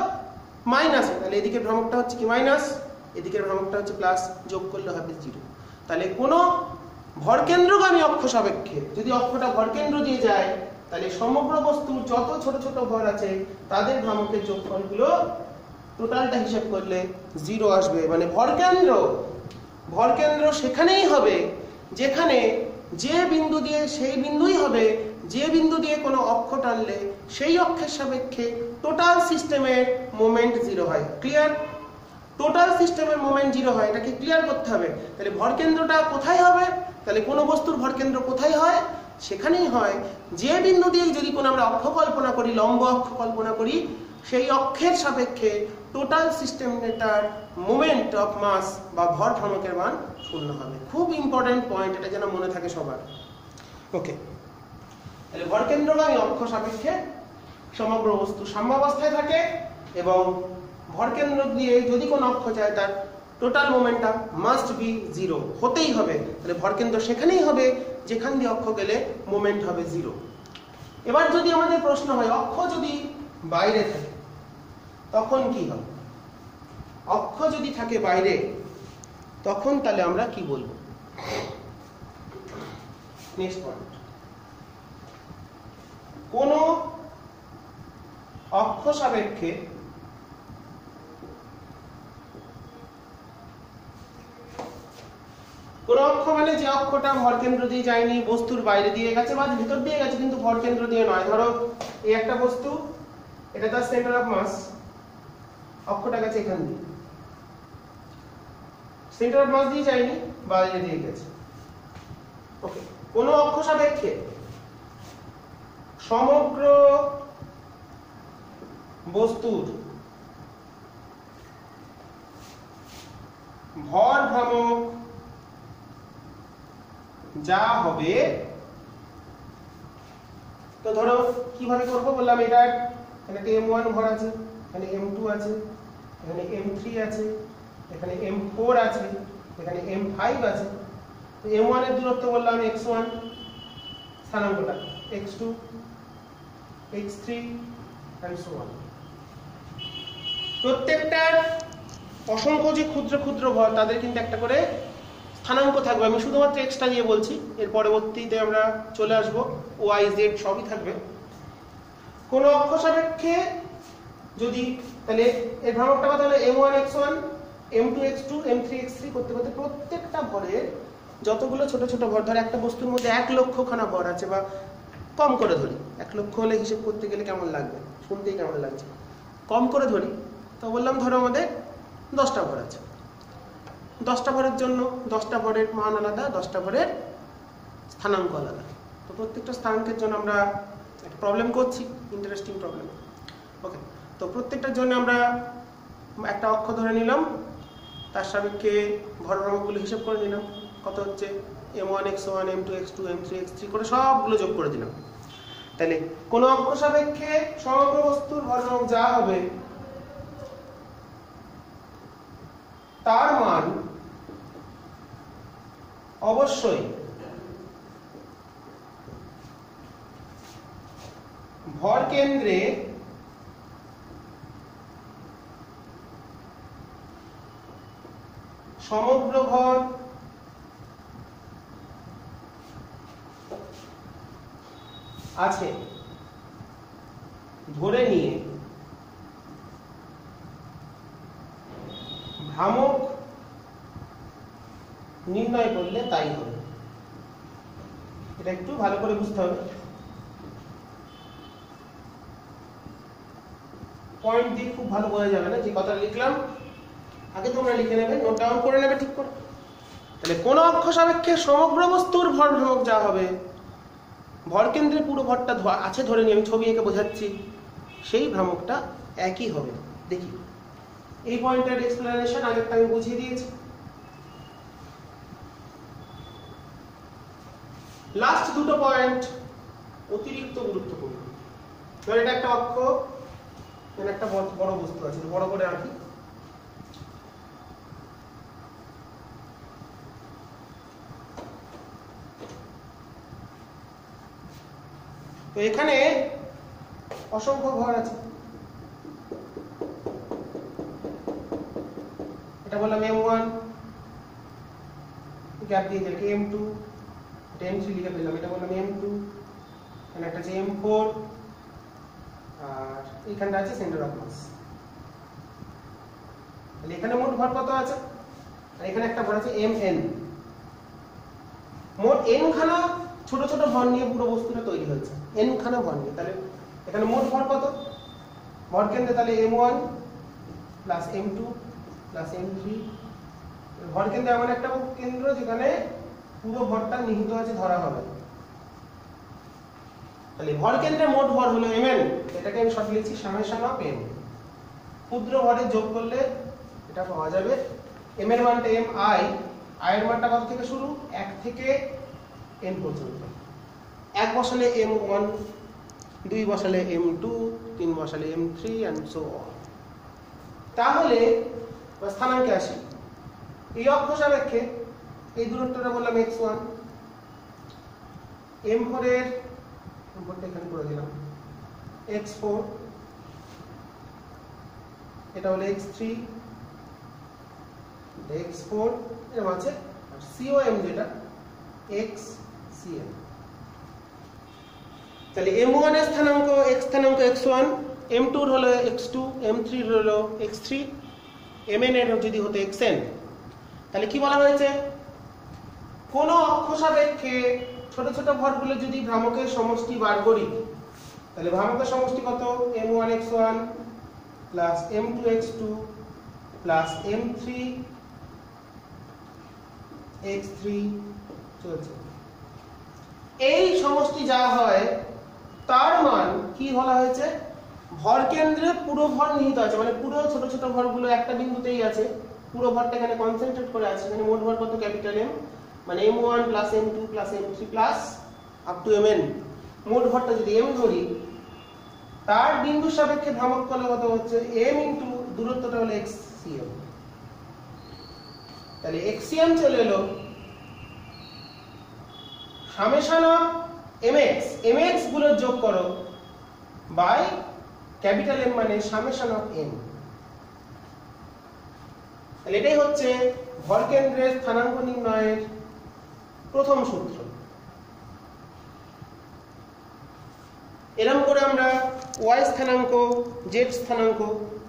মাইনাসে। তাহলে এদিকের ভ্রামকটা হচ্ছে কি মাইনাস, এদিকের ভ্রামকটা হচ্ছে প্লাস, যোগ করলে হবে 0। তাহলে কোনো ভরকেন্দ্রগামী অক্ষ সাপেক্ষে যদি অক্ষটা ভরকেন্দ্র দিয়ে যায় তাহলে সমগ্র বস্তুর যত ছোট ছোট ভর আছে তাদের ভ্রামকের যোগফলগুলো টোটালটা হিসাব করলে 0 আসবে। মানে ভরকেন্দ্র সেখানেই হবে যেখানে যে বিন্দু দিয়ে সেই বিন্দুই হবে যে বিন্দু দিয়ে কোনো অক্ষ টানলে সেই অক্ষের সাপেক্ষে টোটাল সিস্টেমের মোমেন্ট 0 হয়। ক্লিয়ার? টোটাল সিস্টেমের মোমেন্ট 0 হয়, এটাকে ক্লিয়ার করতে হবে। তাহলে ভরকেন্দ্রটা কোথায় হবে, তাহলে কোনো বস্তুর ভরকেন্দ্র কোথায় হয়, সেখানেই হয় যে বিন্দু দিয়ে যদি কোনো আমরা অক্ষ কল্পনা করি, লম্ব অক্ষ কল্পনা করি, সেই অক্ষের সাপেক্ষে টোটাল সিস্টেমটার মোমেন্ট অফ মাস বা ভর ভ্রামকের মান 0 হবে। খুব ইম্পর্টেন্ট পয়েন্ট, এটা যেন মনে থাকে সবার। ওকে, তাহলে ভরকেন্দ্রগামী অক্ষ সাপেক্ষে সমগ্র বস্তু সাম্যাবস্থায় থাকে এবং ভরকেন্দ্র দিয়ে যদি কোনো অক্ষ যায় তার টোটাল মোমেন্টাম মাস্ট বি 0, হতেই হবে। তাহলে ভরকেন্দ্র সেখানেই হবে যেখান দিয়ে অক্ষ গেলে মোমেন্ট হবে 0। এবার যদি আমাদের প্রশ্ন হয় অক্ষ যদি বাইরে থাকে তখন কি হবে, অক্ষ যদি থাকে বাইরে তখন তাহলে আমরা কি বলবো। নেক্সট পয়েন্ট, কোন অক্ষ সাপেক্ষে কোন অক্ষ মানে যে অক্ষটা ভরকেন্দ্র দিয়ে যায়নি, বস্তুর বাইরে দিয়ে গেছে বা ভিতর দিয়ে গেছে কিন্তু ভরকেন্দ্র দিয়ে নয়। ধরো এই একটা বস্তু, এটা তার সেন্টার অফ মাস, অক্ষটা গেছে এখান দিয়ে, সেন্টার অফ মাস দিয়ে যায়নি, বাইরে দিয়ে গেছে। ওকে, কোন অক্ষ সাপেক্ষে সমগ্র বস্তুর ভর ভ্রামক যা হবে, তো ধরো কিভাবে করব বললাম, এটা এখানে m1 ভর আছে, এখানে m2 আছে, এখানে m3 আছে, এখানে m4 আছে, এখানে m5 আছে। তো m1 এর দূরত্ব বললাম x1, স্থানাঙ্কটা x2, x3 and so on। প্রত্যেকটার অসংখ্য যে ক্ষুদ্র ক্ষুদ্র ভর তাদের কিন্তু একটা করে স্থানাঙ্ক থাকবে। আমি শুধুমাত্র এক্সটা দিয়ে বলছি, এর পরবর্তীতে আমরা চলে আসব, ওয়াই জেড সবই থাকবে। কোন অক্ষ সাপেক্ষে যদি, তাহলে এর ভ্রামকটা কত হলো m1 x1, m2 x2, m3 x3 করতে করতে প্রত্যেকটা ভরের যতগুলো ছোট ছোট ভর, ধর একটা বস্তুর মধ্যে 1 লক্ষ খানা ভর আছে, বা কম করে ধরি 1 লক্ষ হলে হিসেব করতে গেলে কেমন লাগবে, শুনতেই কেমন লাগছে, কম করে ধরি। তো বললাম ধরো আমাদের 10টা ভর আছে, 10টা ভরের জন্য 10টা ভরের মান আলাদা, 10টা ভরের স্থানাঙ্ক আলাদা। তো প্রত্যেকটা স্থানাঙ্কের জন্য আমরা একটা প্রবলেম করছি, ইন্টারেস্টিং প্রবলেম। ওকে, তো প্রত্যেকটার জন্য আমরা একটা অক্ষ ধরে নিলাম, তার সাপেক্ষে ভর ভ্রামকগুলো হিসাব করে নিলাম, কত হচ্ছে m1 x1, m2 x2, m3 x3 করে সবগুলো যোগ করে দিলাম। তাহলে কোন অক্ষ সাপেক্ষে সমগ্র বস্তুর ভর ভ্রামক যা হবে তার মান অবশ্যই ভর কেন্দ্রে সমগ্র ভর আছে ধরে নিয়ে ভ্রামক নির্ণয় করলে তাই হবে। এটা একটু ভালো করে বুঝতে হবে, পয়েন্ট দিয়ে খুব ভালো বোঝা যাবে না। যে কথা লিখলাম আগে তোমরা লিখে নেবে, নোট ডাউন করে নেবে ঠিক করে। তাহলে কোন অক্ষ সাপেক্ষে সমগ্র বস্তুর ভর ভ্রামক যা হবে, ভর কেন্দ্রে পুরো ভরটা আছে ধরে নিয়ে আমি ছবি এঁকে বোঝাচ্ছি, সেই ভ্রামকটা একই হবে। দেখি এই পয়েন্টের এক্সপ্লেনেশন আগেরটা আমি বুঝিয়ে দিয়েছি। লাস্ট দুটো পয়েন্ট অতিরিক্ত গুরুত্বপূর্ণ। ধর এটা একটা অক্ষ, এখানে একটা বড় বস্তু আছে, বড় করে আঁকি। তো এখানে অসংখ্য ভর আছে, এটা বললাম m1, গ্যাপ দিয়ে দিলাম m2, এটা m3 লিখে ফেললাম, এটা বললাম m2, এখানে একটা আছে m4, আর এখানটা আছে সেন্টার অফ মাস। তাহলে এখানে মোট ভর কত আছে, আর এখানে একটা ভর আছে mn। মোট n খানা ছোট ছোট ভর নিয়ে পুরো বস্তুটা তৈরি হয়েছে, n খানা ভর নিয়ে। তাহলে এখানে মোট ভর কত, ভর কেন্দ্রে তাহলে m1 plus m2 plus m3। ভর কেন্দ্রে এমন একটা কেন্দ্র যেখানে পুরো ভরটা নিহিত আছে ধরা হবে। তাহলে ভর কেন্দ্রের মোট ভর হলো mn, এটাকে আমি শর্ট লিখছি সামেশন অফ m। ক্ষুদ্র ভরে যোগ করলে এটা পাওয়া যাবে m এর মানটা mi, i এর মানটা কত থেকে শুরু, 1 থেকে n পর্যন্ত। 1 বসালে m1, 2 বসালে m2, 3 বসালে m3 and so on। তাহলে স্থানাঙ্কে আসি, এই অক্ষ সাপেক্ষে এই দূরত্বটা বললাম x1, m4 এর নম্বরটা এখানে করে দিলাম x4, এটা হলো x3, x4 এর মাঝে আর COM যেটা xCM। তাহলে m1 এর স্থানাঙ্ক x স্থানাঙ্ক x1, m2 এর হলো x2, m3 এর হলো x3, mn এর যদি হতো xn। তাহলে কি বলা হয়েছে, কোন অক্ষ সাপেক্ষে ছোট ছোট ভরগুলো যদি ভ্রামকের সমষ্টি বার করি, তাহলে ভ্রামকের সমষ্টি কত, m1 x1 plus m2 x2 plus m3 x3 চলছে। এই সমষ্টি যা হয় তার মান কি বলা হয়েছে, ভর কেন্দ্রে পুরো ভর নিহিত আছে, মানে পুরো ছোট ছোট ভরগুলো একটা বিন্দুতেই আছে, পুরো ভরটা এখানে কনসেন্ট্রেট করে আছে। এখানে মোট ভর কত, ক্যাপিটাল M, মানে m1 plus m2 plus m3 plus up to mn। মোট ভরটা যদি m ধরি, তার বিন্দুর সাপেক্ষে ভ্রামক করলে কত হচ্ছে m ইনটু দূরত্বটা হলো xcm। তাহলে xcm চলে এলো সামেশন অফ mx গুলোর যোগ করো বাই ক্যাপিটাল M, মানে সামেশন অফ m। তাহলে এটাই হচ্ছে ভর কেন্দ্রের স্থানাঙ্ক নির্ণয়ের প্রথম সূত্র। এরকম করে আমরা y স্থানাঙ্ক, z স্থানাঙ্ক,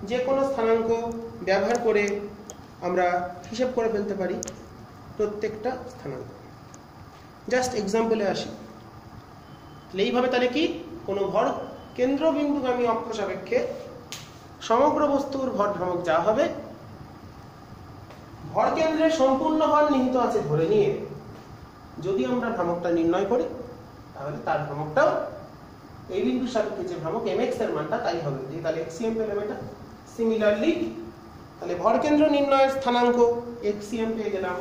যে কোনো স্থানাঙ্ক ব্যবহার করে আমরা হিসাব করে ফেলতে পারি প্রত্যেকটা স্থানাঙ্ক। জাস্ট এক্সাম্পলে আসি। এইভাবে তাহলে কি, কোনো ভর কেন্দ্রবিন্দুগামী অক্ষ সাপেক্ষে সমগ্র বস্তুর ভর ভ্রামক যা হবে, ভর কেন্দ্রে সম্পূর্ণ ভর নিহিত আছে ধরে নিয়ে যদি আমরা ভ্রামকটা নির্ণয় করি, তাহলে তার ভ্রামকটাও এই বিন্দুর সাপেক্ষে যে ভ্রামক mx এর মানটা তাই হবে। তাহলে xcm পেলাম এটা। সিমিলারলি তাহলে ভর কেন্দ্র নির্ণয়ের স্থানাঙ্ক xcm পেয়ে গেলাম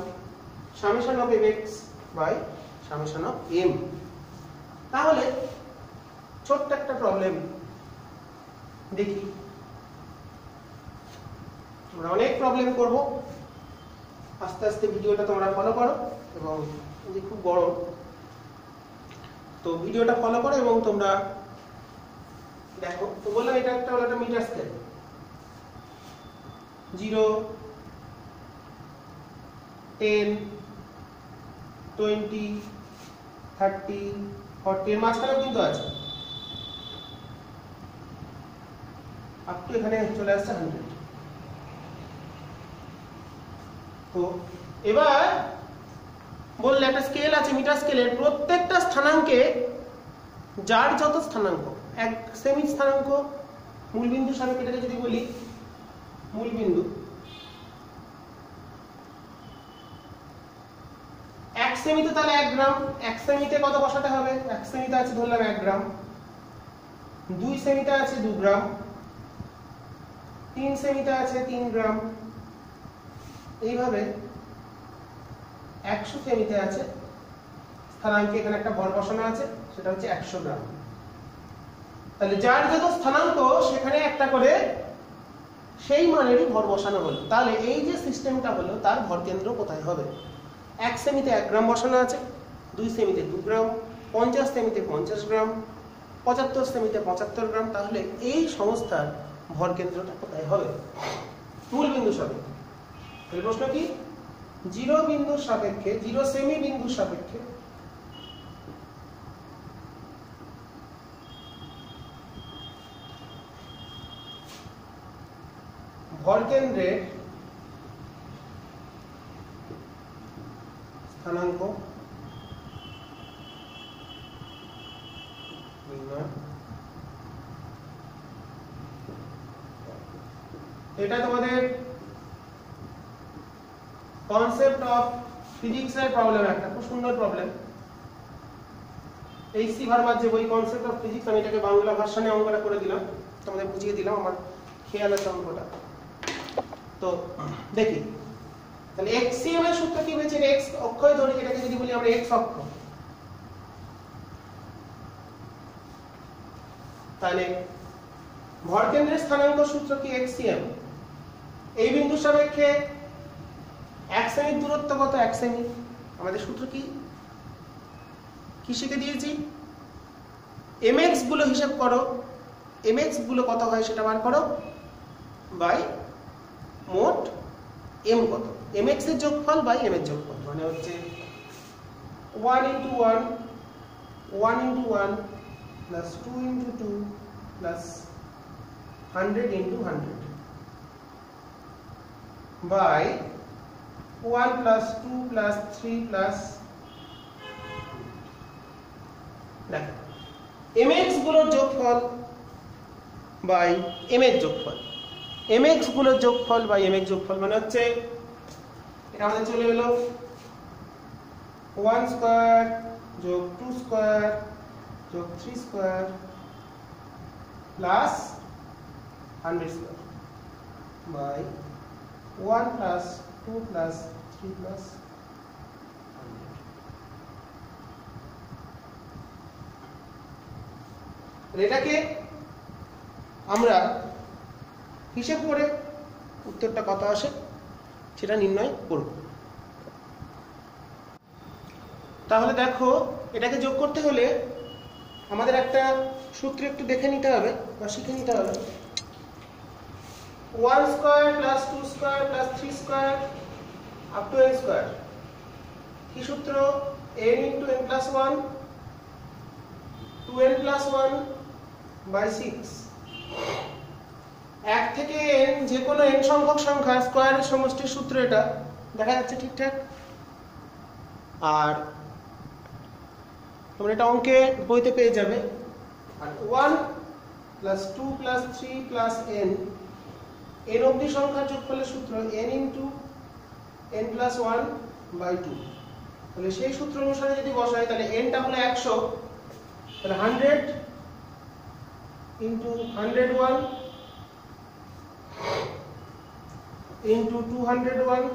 summation of mx by summation of m। তাহলে ছোট্ট একটা প্রবলেম দেখি, আমরা অনেক প্রবলেম করব, আস্তে আস্তে ভিডিওটা তোমরা ফলো করো, এবং যে খুব বড়, তো ভিডিওটা ফলো করো এবং তোমরা দেখো। তো বললাম এটা একটা হলো একটা মিটার স্কেল, 0, 10, 20, 30, 40 এর মাঝখানেও কিন্তু আছে, আপ টু এখানে চলে আসছে 100। তো এবার বললে একটা স্কেল আছে, মিটার স্কেলের প্রত্যেকটা স্থানাঙ্কে যার যত স্থানাঙ্ক, এক সেমি স্থানাঙ্ক মূলবিন্দু সাপেক্ষে এটাকে যদি বলি মূলবিন্দু, 1 সেমিতে তাহলে 1 গ্রাম, 1 সেমিতে কত বসাতে হবে, 1 সেমিতে আছে ধরলাম 1 গ্রাম, 2 সেমিতে আছে 2 গ্রাম, 3 সেমিতে আছে 3 গ্রাম, এইভাবে 100 সেমিতে আছে স্থানাঙ্কে এখানে একটা ভর বসানো আছে, সেটা হচ্ছে 100 গ্রাম। তাহলে যার যত স্থানাঙ্ক সেখানে একটা করে সেই মানেরই ভর বসানো হলো। তাহলে এই যে সিস্টেমটা হলো, তার ভর কেন্দ্র কোথায় হবে, 1 সেমিতে 1 গ্রাম বসানো আছে, 2 সেমিতে 2 গ্রাম, 50 সেমিতে 50 গ্রাম, 75 সেমিতে 75 গ্রাম, তাহলে এই সংস্থার ভর কেন্দ্রটা কোথায় হবে? মূল বিন্দু সাপেক্ষে। তাহলে প্রশ্ন কি? 0 বিন্দুর সাপেক্ষে, 0 সেমি বিন্দুর সাপেক্ষে ভর কেন্দ্রের স্থানাঙ্ক নির্ণয়। এটা তোমাদের কনসেপ্ট অফ ফিজিক্স এর প্রবলেম, একটা খুব সুন্দর প্রবলেম। এইচসি ভার্মার যে বই কনসেপ্ট অফ ফিজিক্স, আমি এটাকে বাংলা ভার্সনে অঙ্কটা করে দিলাম, তোমাদের বুঝিয়ে দিলাম আমার খেয়াল আছে অঙ্কটা। তো দেখি তাহলে এক্সিএম এর সূত্র কি হয়েছে? এক্স অক্ষয় ধরি, এটাকে যদি বলি আমরা এক্স অক্ষ, তাহলে ভর কেন্দ্রের স্থানাঙ্ক সূত্র কি? এক্সিএম। এই বিন্দুর সাপেক্ষে 1 সেমি দূরত্ব কত? 1 সেমি। আমাদের সূত্র কি কি শিখে দিয়েছি? mx গুলো হিসাব করো, mx গুলো কত হয় সেটা বার করো, বাই মোট m কত, mx এর যোগফল বাই m এর যোগফল, মানে হচ্ছে 1 into 1 1 into 1 plus 2 into 2 plus 100 into 100 by 1 plus 2 plus 3 plus দেখো mx গুলোর যোগফল বাই m এর যোগফল, mx গুলোর যোগফল বাই m এর যোগফল মানে হচ্ছে এটা আমাদের চলে এলো 1 স্কয়ার যোগ 2 স্কয়ার যোগ 3 square plus 100 square by 1 plus 2 plus 3 plus 100। এটাকে আমরা হিসাব করে উত্তরটা কত আসে সেটা নির্ণয় করব। তাহলে দেখো এটাকে যোগ করতে হলে আমাদের একটা সূত্র একটু দেখে নিতে হবে বা শিখে নিতে হবে। 1 square plus 2 square plus 3 square up to n square, কি সূত্র? n into n plus 1 2n plus 1 by 6। 1 থেকে n যে কোনো n সংখ্যক সংখ্যা স্কয়ারের সমষ্টির সূত্র, এটা দেখা যাচ্ছে ঠিকঠাক। আর তোমরা এটা অঙ্কে বইতে পেয়ে যাবে। আর 1 plus 2 plus 3 plus n, n অবধি সংখ্যার যোগফলের সূত্র n into n plus 1 by 2। তাহলে সেই সূত্র অনুসারে যদি বসাই তাহলে n টা হলো 100, তাহলে 100 into 101 into 201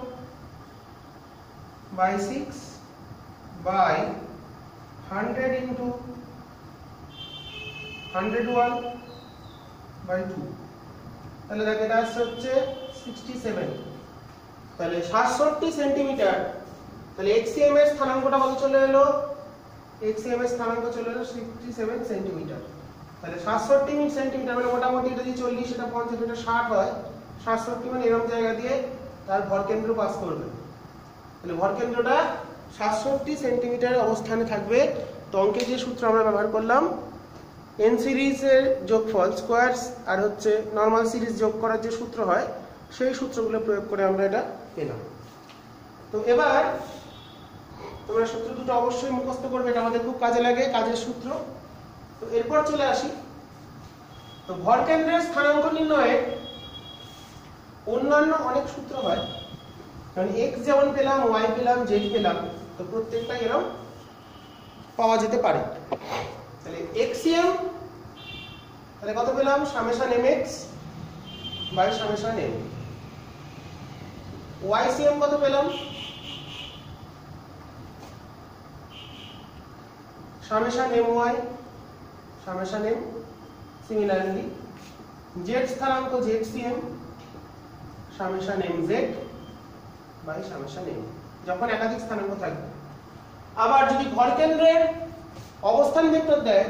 by 6 by 100 into 101 by 2। তাহলে দেখো এটা হচ্ছে 67, তাহলে 67 সেন্টিমিটার। তাহলে এক্সিএম এর স্থানাঙ্কটা কত চলে এলো? এক্সিএম এর স্থানাঙ্ক চলে এলো 67 সেন্টিমিটার। তাহলে 67 সেন্টিমিটার মানে মোটামুটি এটা যদি 40 এটা 50 এটা 60 হয়, 67 মানে এরকম জায়গা দিয়ে তার ভর কেন্দ্র পাস করবে। তাহলে ভর কেন্দ্রটা 67 সেন্টিমিটার অবস্থানে থাকবে। তো অঙ্কে যে সূত্র আমরা ব্যবহার করলাম, n সিরিজের যোগফল স্কয়ারস আর হচ্ছে নরমাল সিরিজ যোগ করার যে সূত্র হয় সেই সূত্রগুলো প্রয়োগ করে আমরা এটা পেলাম। তো এবার তোমরা সূত্র দুটো অবশ্যই মুখস্থ করবে, এটা আমাদের খুব কাজে লাগে, কাজের সূত্র। তো এরপর চলে আসি, তো ভর কেন্দ্রের স্থানাঙ্ক নির্ণয়ে অন্যান্য অনেক সূত্র হয়, কারণ x যেমন পেলাম, y পেলাম, z পেলাম, তো প্রত্যেকটা এরকম পাওয়া যেতে পারে। তাহলে xcm তাহলে কত পেলাম? Summation mx by summation m। ycm কত পেলাম? Summation my summation m। Similarly z স্থানাঙ্ক zcm summation mz by summation m, যখন একাধিক স্থানাঙ্ক থাকবে। আবার যদি ভর কেন্দ্রের অবস্থান ভেক্টর দেয়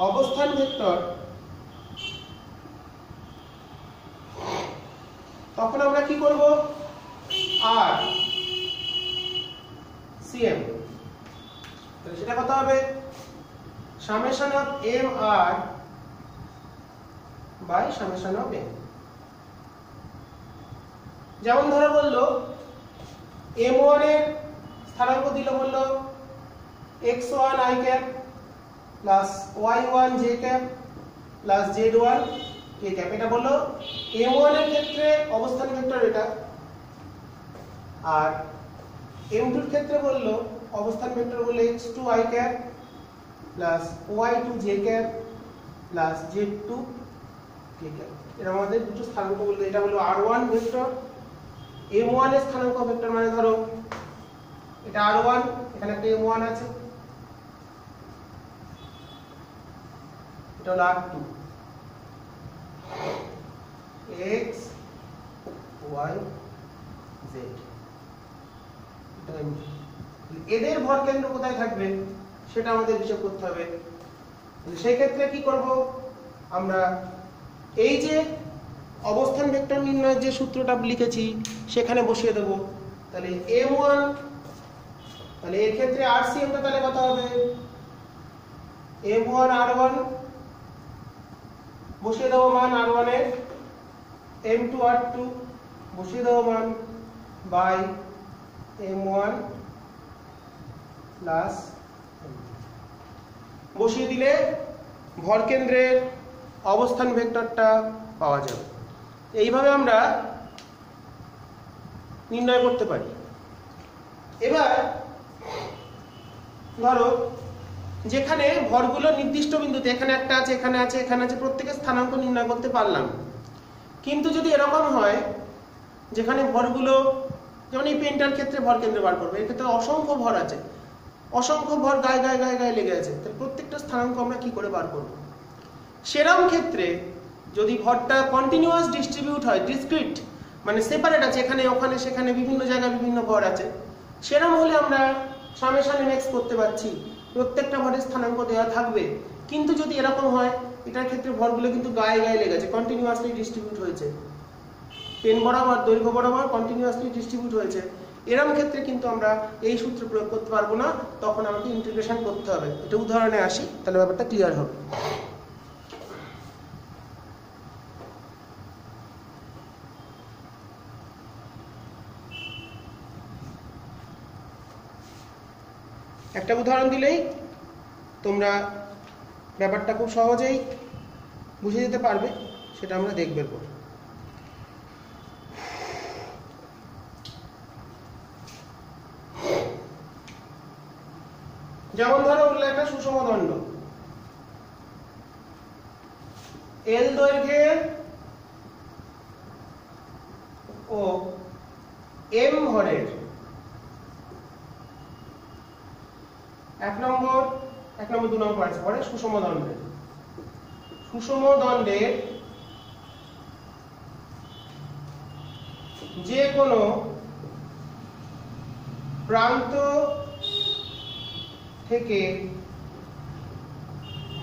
অবস্থান ভেক্টর, তখন আমরা কি করব, আর সিএম, সেটা কত হবে, summation of M R by summation of M. যেমন ধরো বললো m1 এর স্থানাঙ্ক দিল, বললো x1 i cap plus y1 j cap plus z1 k cap, এটা বললো m1 এর ক্ষেত্রে অবস্থান ভেক্টর এটা, আর m2 এর ক্ষেত্রে বললো অবস্থান ভেক্টর বললো x2 i cap plus y2 j cap plus z2 k cap. এটা আমাদের দুটো স্থানাঙ্ক বললো, এটা হলো r1 ভেক্টর, m1 এর স্থানাঙ্ক ভেক্টর, মানে ধরো এটা r1, এখানে একটা m1 আছে, এটা হলো r2, x y z, এদের ভর কেন্দ্র কোথায় থাকবে সেটা আমাদের হিসাব করতে হবে। সেই ক্ষেত্রে কি করব, আমরা এই যে অবস্থান ভেক্টর নির্ণয়ের যে সূত্রটা লিখেছি সেখানে বসিয়ে দেব। তাহলে m1, তাহলে এর ক্ষেত্রে rcm টা তাহলে কত হবে, m1 r1 বসিয়ে দেবো মান r1 এর, m2 r2 বসিয়ে দেবো মান বাই m1 প্লাস, বসিয়ে দিলে ভরকেন্দ্রের অবস্থান ভেক্টরটা পাওয়া যাবে। এইভাবে আমরা নির্ণয় করতে পারি। এবার ধরো যেখানে ভরগুলো নির্দিষ্ট বিন্দুতে, এখানে একটা আছে, এখানে আছে, এখানে আছে, প্রত্যেকের স্থানাঙ্ক নির্ণয় করতে পারলাম, কিন্তু যদি এরকম হয় যেখানে ভরগুলো, যেমন এই পেনটার ক্ষেত্রে ভর কেন্দ্র বার করবে, এর ক্ষেত্রে অসংখ্য ভর আছে, অসংখ্য ভর গায়ে গায়ে গায়ে গায়ে লেগে আছে, তাহলে প্রত্যেকটা স্থানাঙ্ক আমরা কি করে বার করব? সেরকম ক্ষেত্রে যদি ভরটা কন্টিনিউয়াস ডিস্ট্রিবিউট হয়, ডিসক্রিট মানে সেপারেট আছে, এখানে ওখানে সেখানে বিভিন্ন জায়গায় বিভিন্ন ভর আছে, সেরকম হলে আমরা সামেশন mx করতে পারছি, প্রত্যেকটা ভরের স্থানাঙ্ক দেওয়া থাকবে। কিন্তু যদি এরকম হয়, এটার ক্ষেত্রে ভরগুলো কিন্তু গায়ে গায়ে লেগে আছে, কন্টিনিউয়াসলি ডিস্ট্রিবিউট হয়েছে, পেন বরাবর দৈর্ঘ্য বরাবর কন্টিনিউয়াসলি ডিস্ট্রিবিউট হয়েছে, এরকম ক্ষেত্রে কিন্তু আমরা এই সূত্র প্রয়োগ করতে পারবো না, তখন আমাকে ইন্টিগ্রেশন করতে হবে। এটা উদাহরণে আসি, তাহলে ব্যাপারটা ক্লিয়ার হবে। একটা উদাহরণ দিলেই তোমরা ব্যাপারটা খুব সহজেই বুঝে যেতে পারবে, সেটা আমরা দেখব এরপর। যেমন ধরো বললে একটা সুষম দণ্ড, এল দৈর্ঘ্যের ও এম ভরের এক নম্বর 2 নম্বর আছে পরে সুষম দণ্ডের যে কোনো প্রান্ত থেকে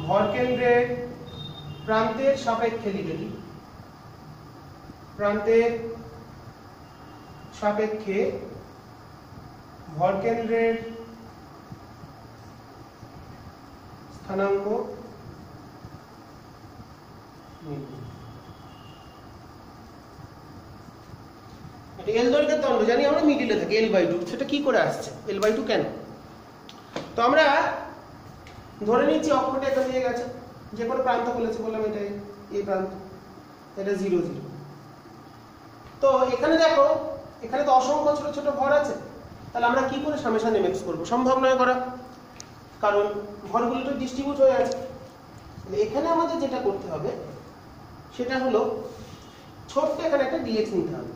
ভরকেন্দ্রের প্রান্তের সাপেক্ষে লিখে দিই, প্রান্তের সাপেক্ষে ভরকেন্দ্রের স্থানাঙ্ক এল দৈর্ঘ্যের দণ্ড জানি আমরা মিডিলে থাকি l/2, সেটা কি করে আসছে l/2 কেন? তো আমরা ধরে নিচ্ছি অক্ষটা এখান দিয়ে গেছে, যে কোনো প্রান্ত বলেছে, বললাম এটা এই প্রান্ত, এটা 0 0। তো এখানে দেখো, এখানে তো অসংখ্য ছোট ছোট ভর আছে, তাহলে আমরা কি করে সামেশন mx করব? সম্ভব নয় করা, কারণ ভরগুলো তো ডিস্ট্রিবিউট হয়ে আছে। এখানে আমাদের যেটা করতে হবে সেটা হলো ছোট্ট এখানে একটা dx নিতে হবে,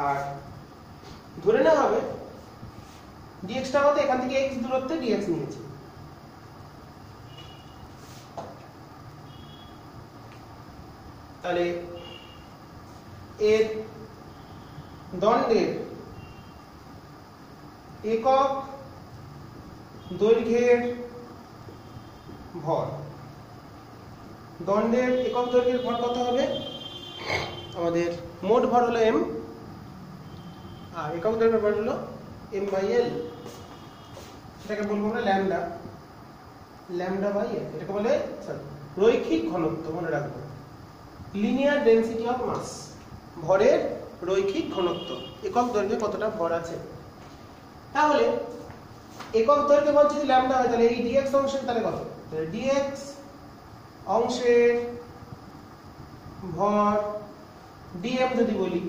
আর ধরে নেওয়া হবে dx টা কত, এখান থেকে x দূরত্বে dx নিয়েছি, তাহলে এর দণ্ডের একক দৈর্ঘ্যের ভর। দণ্ডের একক দৈর্ঘ্যের ভর কত হবে? আমাদের মোট ভর হলো m, আর একক দৈর্ঘ্যের ভর হলো m/l। এটাকে বলবো আমরা ল্যামডা, ল্যামডা/l। এটাকে বলে রৈখিক ঘনত্ব, মনে রাখবো, লিনিয়ার ডেনসিটি অফ মাস, ভরের রৈখিক ঘনত্ব, একক দৈর্ঘ্যে কতটা ভর আছে। তাহলে একক দৈর্ঘ্যে ভর যদি ল্যামডা হয়, তাহলে এই dx অংশের তাহলে কত? তাহলে dx অংশের ভর dm যদি বলি,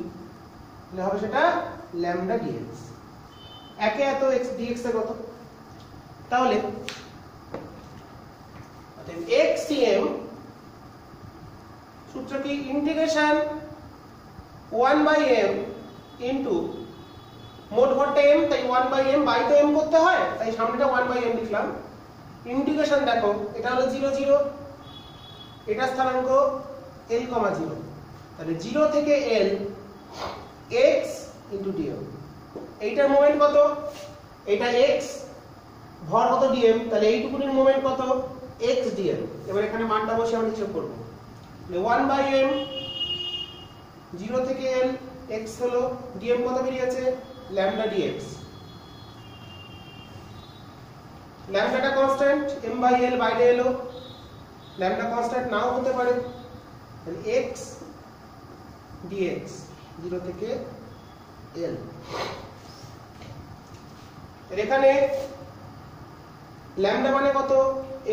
তাহলে হবে সেটা ল্যামডা dx। একে এত x dx এর কত? তাহলে xdm সূত্র কি? ইন্টিগ্রেশন 1/m ইনটু মোট ভরটা m, তাই 1/m বাই তো m করতে হয়, তাই সামনেটা 1/m লিখলাম। ইন্টিগ্রেশন দেখো, এটা হলো 0 0, এটা স্থানাঙ্ক l, 0, তাহলে 0 থেকে l x ইনটু dm। এইটার মোমেন্ট কত? এটা x, ভর কত dm, তাহলে এইটুকুনির মোমেন্ট কত? x dm। এবার এখানে মানটা বসে আমরা হিসাব করব। 1/m 0 থেকে l x হলো, dm কত বেরিয়েছে? Lambda dx। ল্যামডাটা কনস্ট্যান্ট, m/l বাইরে এলো, ল্যামডা কনস্ট্যান্ট নাও হতে পারে, তাহলে x dx 0 থেকে l। এর এখানে ল্যামডা মানে কত?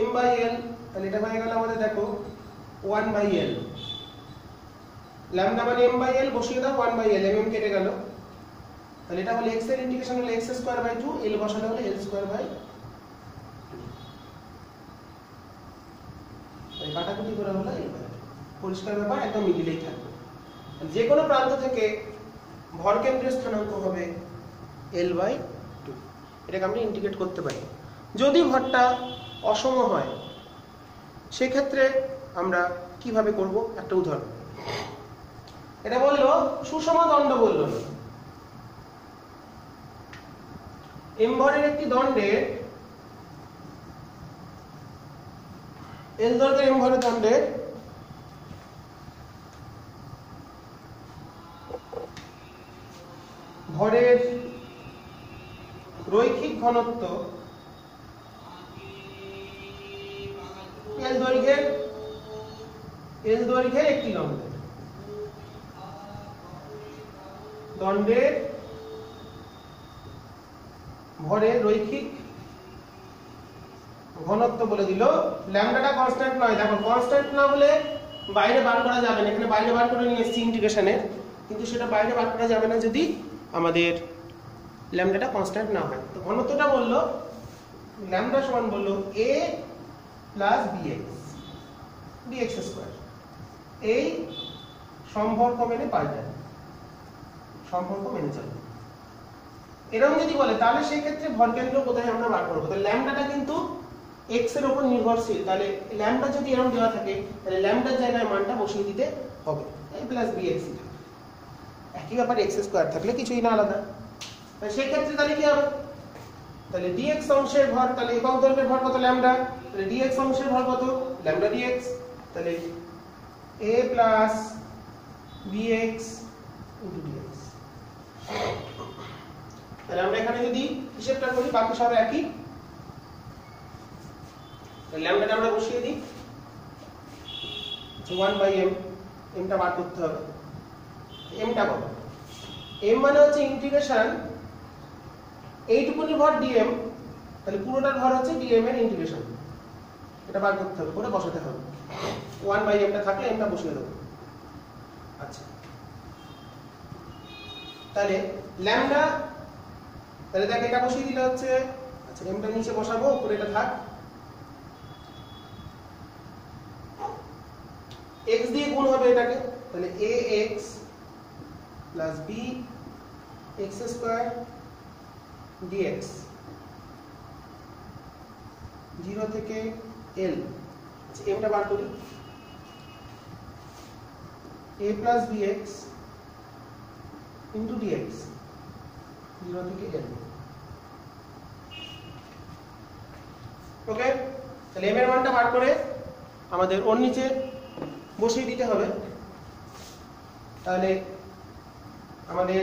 m/l, তাহলে এটা হয়ে গেল আমাদের দেখো 1/l। ল্যামডা মানে m/l, বসিয়ে দাও 1/l, mm কেটে গেল, তাহলে এটা হলো x এর ইন্টিগ্রেশন হলো x²/2, l বসালে হলো l²/2। এই কাটাকুটি করে হলো l/2। পরিষ্কার ব্যাপার, একদম মিডিলেই থাকবে। যে কোনো প্রান্ত থেকে ভর কেন্দ্রের স্থানাঙ্ক হবে l/2। এটাকে আমরা ইন্টিগ্রেট করতে পারি। যদি ভরটা অসম হয় সেক্ষেত্রে আমরা কিভাবে করব? একটা উদাহরণ। এটা বললো সুষম দণ্ড, বললো না, m ভরের একটি দণ্ডের, l দৈর্ঘ্যের m ভরের দণ্ডের ভরের রৈখিক ঘনত্ব l দৈর্ঘ্যের একটি দণ্ডের ভরের রৈখিক ঘনত্ব বলে দিল। ল্যামডাটা কনস্ট্যান্ট নয়, দেখো কনস্ট্যান্ট না হলে বাইরে বার করা যাবে না। এখানে বাইরে বার করে নিয়ে এসেছি ইন্টিগ্রেশনের, কিন্তু সেটা বাইরে বার করা যাবে না যদি আমাদের ল্যামডাটা কনস্ট্যান্ট না হয়। তো ঘনত্বটা বললো ল্যামডা সমান বললো a প্লাস bx স্কয়ার। এই সম্পর্ক মেনে পাল্টায়, সম্পর্ক মেনে চলে। এরকম যদি বলে তাহলে সেই ক্ষেত্রে ভর কেন্দ্র কোথায় আমরা বার করবো? তাহলে ল্যামডাটা কিন্তু x এর উপর নির্ভরশীল, তাহলে ল্যামডা যদি এরকম দেওয়া থাকে তাহলে ল্যামডার জায়গায় মানটা বসিয়ে দিতে হবে, a প্লাস bx। একই ব্যাপার, x স্কয়ার থাকলে কিছুই না আলাদা। তাহলে সেই ক্ষেত্রে তাহলে কি হবে? তাহলে dx অংশের ভর, তাহলে একক দৈর্ঘ্যের ভর কত? ল্যামডা। তাহলে dx অংশের ভর কত? Lambda dx। তাহলে a plus bx into dx। তাহলে আমরা এখানে যদি হিসাবটা করি বাকি সব একই। তাহলে ল্যামডাটা আমরা বসিয়ে দিই 1/m, m টা বার করতে হবে। m টা কত? m মানে হচ্ছে ইন্টিগ্রেশন এইটুকুনি ভর dm, তাহলে পুরোটার ভর হচ্ছে dm এর ইন্টিগ্রেশন। এটা বার করতে হবে, করে বসাতে হবে। 1/m টা থাকলে m টা বসিয়ে দেব। আচ্ছা, তাহলে ল্যামডা, তাহলে দেখ এটা বসিয়ে দিলে হচ্ছে, আচ্ছা m টা নিচে বসাবো, উপরে এটা থাক। x দিয়ে গুণ হবে এটাকে, তাহলে ax plus b x square dx 0 থেকে l। m টা বার করি, a plus bx into dx 0 থেকে l। ওকে, তাহলে m এর মানটা বার করে আমাদের ওর নিচে বসিয়ে দিতে হবে। তাহলে আমাদের